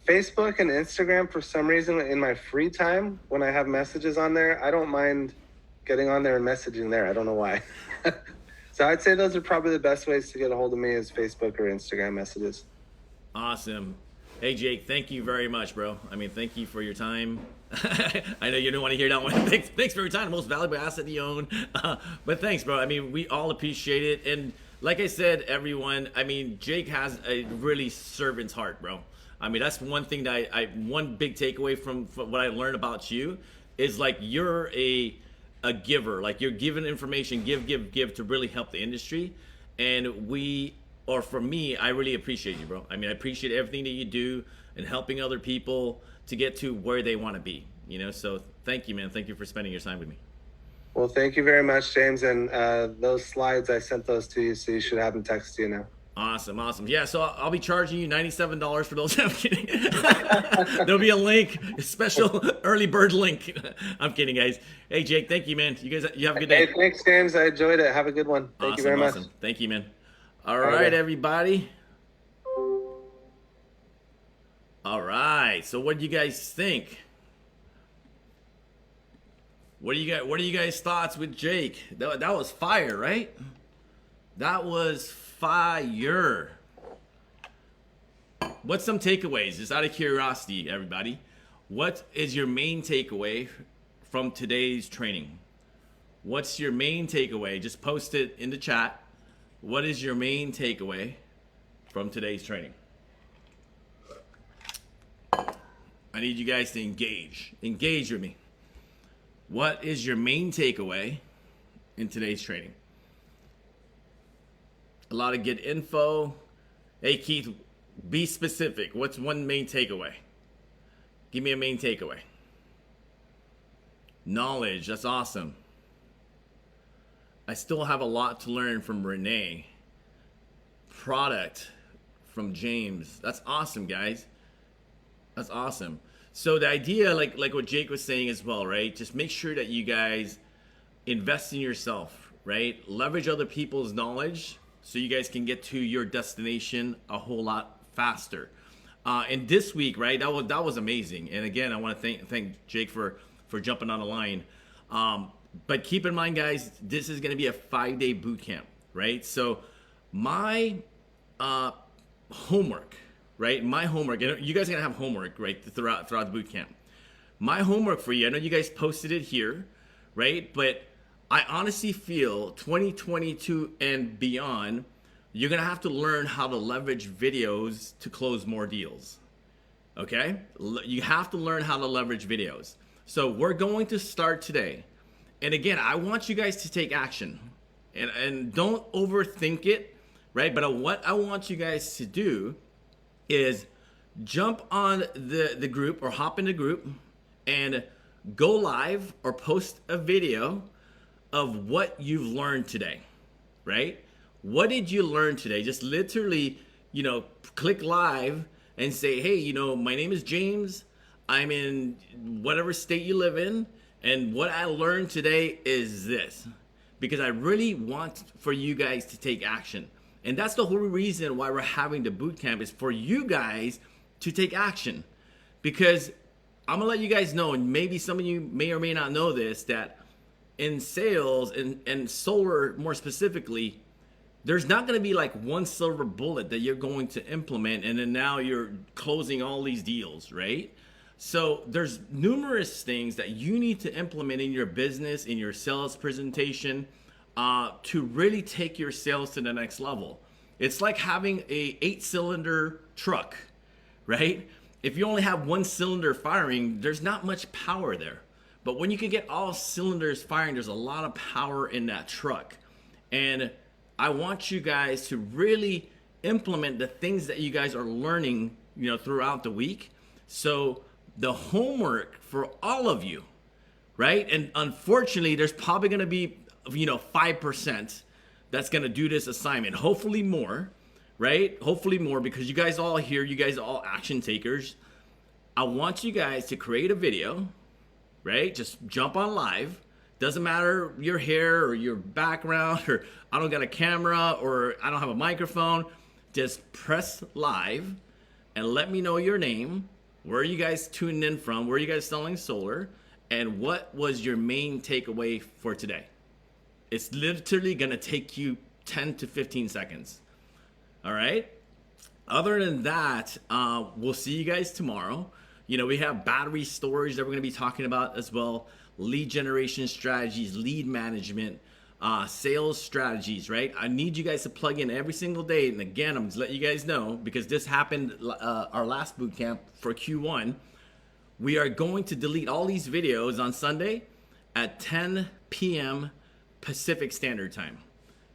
Facebook and Instagram, for some reason, in my free time, when I have messages on there, I don't mind getting on there and messaging there. I don't know why. So I'd say those are probably the best ways to get a hold of me, is Facebook or Instagram messages. Awesome. Hey, Jake, thank you very much, bro. I mean, thank you for your time. I know you don't want to hear that one. Thanks for your time, the most valuable asset you own. But thanks, bro. I mean, we all appreciate it. And like I said, everyone, I mean, Jake has a really servant's heart, bro. I mean, that's one thing that one big takeaway from what I learned about you is, like, you're a giver. Like, you're giving information, give to really help the industry. And for me, I really appreciate you, bro. I mean, I appreciate everything that you do and helping other people to get to where they want to be, you know? So thank you, man. Thank you for spending your time with me. Well, thank you very much, James. And those slides, I sent those to you, so you should have them texted to you now. Awesome. Yeah, so I'll be charging you $97 for those. I'm kidding. There'll be a link, a special early bird link. I'm kidding, guys. Hey, Jake, thank you, man. You guys, you have a good day. Hey, thanks, James. I enjoyed it. Have a good one. Thank you very much. Thank you, man. All right, everybody. All right. So what do you guys think? What are you guys' thoughts with Jake? That was fire, right? That was fire. What's some takeaways? Just out of curiosity, everybody. What is your main takeaway from today's training? What's your main takeaway? Just post it in the chat. What is your main takeaway from today's training? I need you guys to engage. Engage with me. What is your main takeaway in today's training? A lot of good info. Hey, Keith, be specific. What's one main takeaway? Give me a main takeaway. Knowledge. That's awesome. I still have a lot to learn from Renee. Product from James. That's awesome, guys. That's awesome. So the idea, like what Jake was saying as well, right? Just make sure that you guys invest in yourself, right? Leverage other people's knowledge so you guys can get to your destination a whole lot faster. And this week, right? That was amazing. And again, I want to thank Jake for jumping on the line. But keep in mind, guys, this is going to be a 5-day boot camp, right? So my homework, right? My homework, you guys are going to have homework, right, throughout the boot camp. My homework for you, I know you guys posted it here, right? But I honestly feel 2022 and beyond, you're going to have to learn how to leverage videos to close more deals, okay? You have to learn how to leverage videos. So we're going to start today. And again, I want you guys to take action and don't overthink it, right? But what I want you guys to do is jump on the group or hop in the group and go live or post a video of what you've learned today, right? What did you learn today? Just literally, click live and say, hey, my name is James. I'm in whatever state you live in. And what I learned today is this, because I really want for you guys to take action. And that's the whole reason why we're having the boot camp, is for you guys to take action. Because I'm gonna let you guys know, and maybe some of you may or may not know this, that in sales and solar more specifically, there's not gonna be like one silver bullet that you're going to implement and then now you're closing all these deals, right? So there's numerous things that you need to implement in your business, in your sales presentation, to really take your sales to the next level. It's like having a 8-cylinder truck, right? If you only have one cylinder firing, there's not much power there. But when you can get all cylinders firing, there's a lot of power in that truck. And I want you guys to really implement the things that you guys are learning, throughout the week. So the homework for all of you, right? And unfortunately, there's probably going to be, 5% that's going to do this assignment. Hopefully more, right? Hopefully more, because you guys all here, you guys are all action takers. I want you guys to create a video, right? Just jump on live. Doesn't matter your hair or your background, or I don't got a camera or I don't have a microphone. Just press live and let me know your name. Where are you guys tuning in from? Where are you guys selling solar? And what was your main takeaway for today? It's literally going to take you 10 to 15 seconds. All right? Other than that, we'll see you guys tomorrow. We have battery storage that we're going to be talking about as well. Lead generation strategies, lead management, sales strategies, right? I need you guys to plug in every single day. And again, I'm just letting you guys know, because this happened our last boot camp for Q1. We are going to delete all these videos on Sunday at 10 p.m. Pacific Standard Time.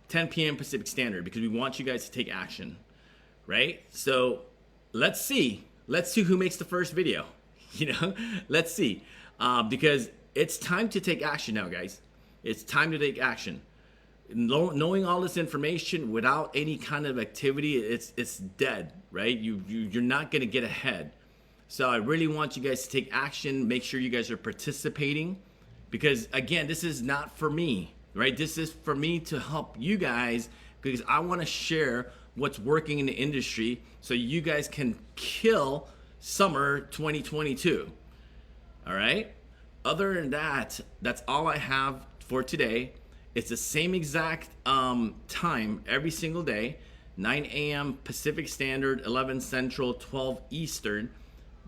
10 p.m. Pacific Standard, because we want you guys to take action, right? So let's see who makes the first video. Let's see, because it's time to take action now, guys. It's time to take action. Knowing all this information without any kind of activity, it's dead, right? You're not going to get ahead. So I really want you guys to take action. Make sure you guys are participating, because again, this is not for me, right? This is for me to help you guys, because I want to share what's working in the industry so you guys can kill summer 2022. All right? Other than that, that's all I have for today. It's the same exact time every single day, 9 a.m. Pacific Standard, 11 Central, 12 Eastern,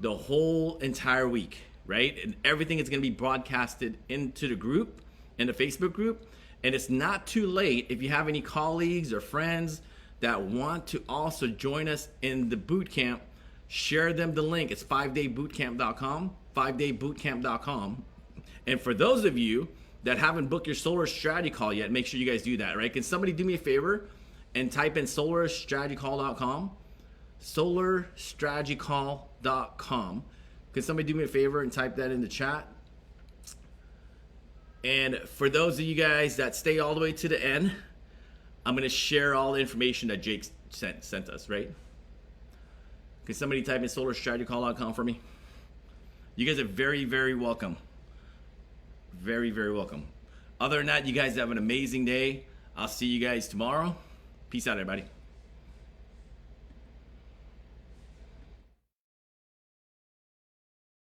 the whole entire week, right? And everything is going to be broadcasted into the group, in the Facebook group. And it's not too late if you have any colleagues or friends that want to also join us in the boot camp share them the link. It's 5daybootcamp.com, 5daybootcamp.com. And for those of you that haven't booked your solar strategy call yet, make sure you guys do that, right? Can somebody do me a favor and type in solarstrategycall.com, solarstrategycall.com. Can somebody do me a favor and type that in the chat? And for those of you guys that stay all the way to the end, I'm going to share all the information that Jake sent us, right? Can somebody type in solarstrategycall.com for me? You guys are very, very welcome. Very, very welcome. Other than that, you guys have an amazing day. I'll see you guys tomorrow. Peace out, everybody.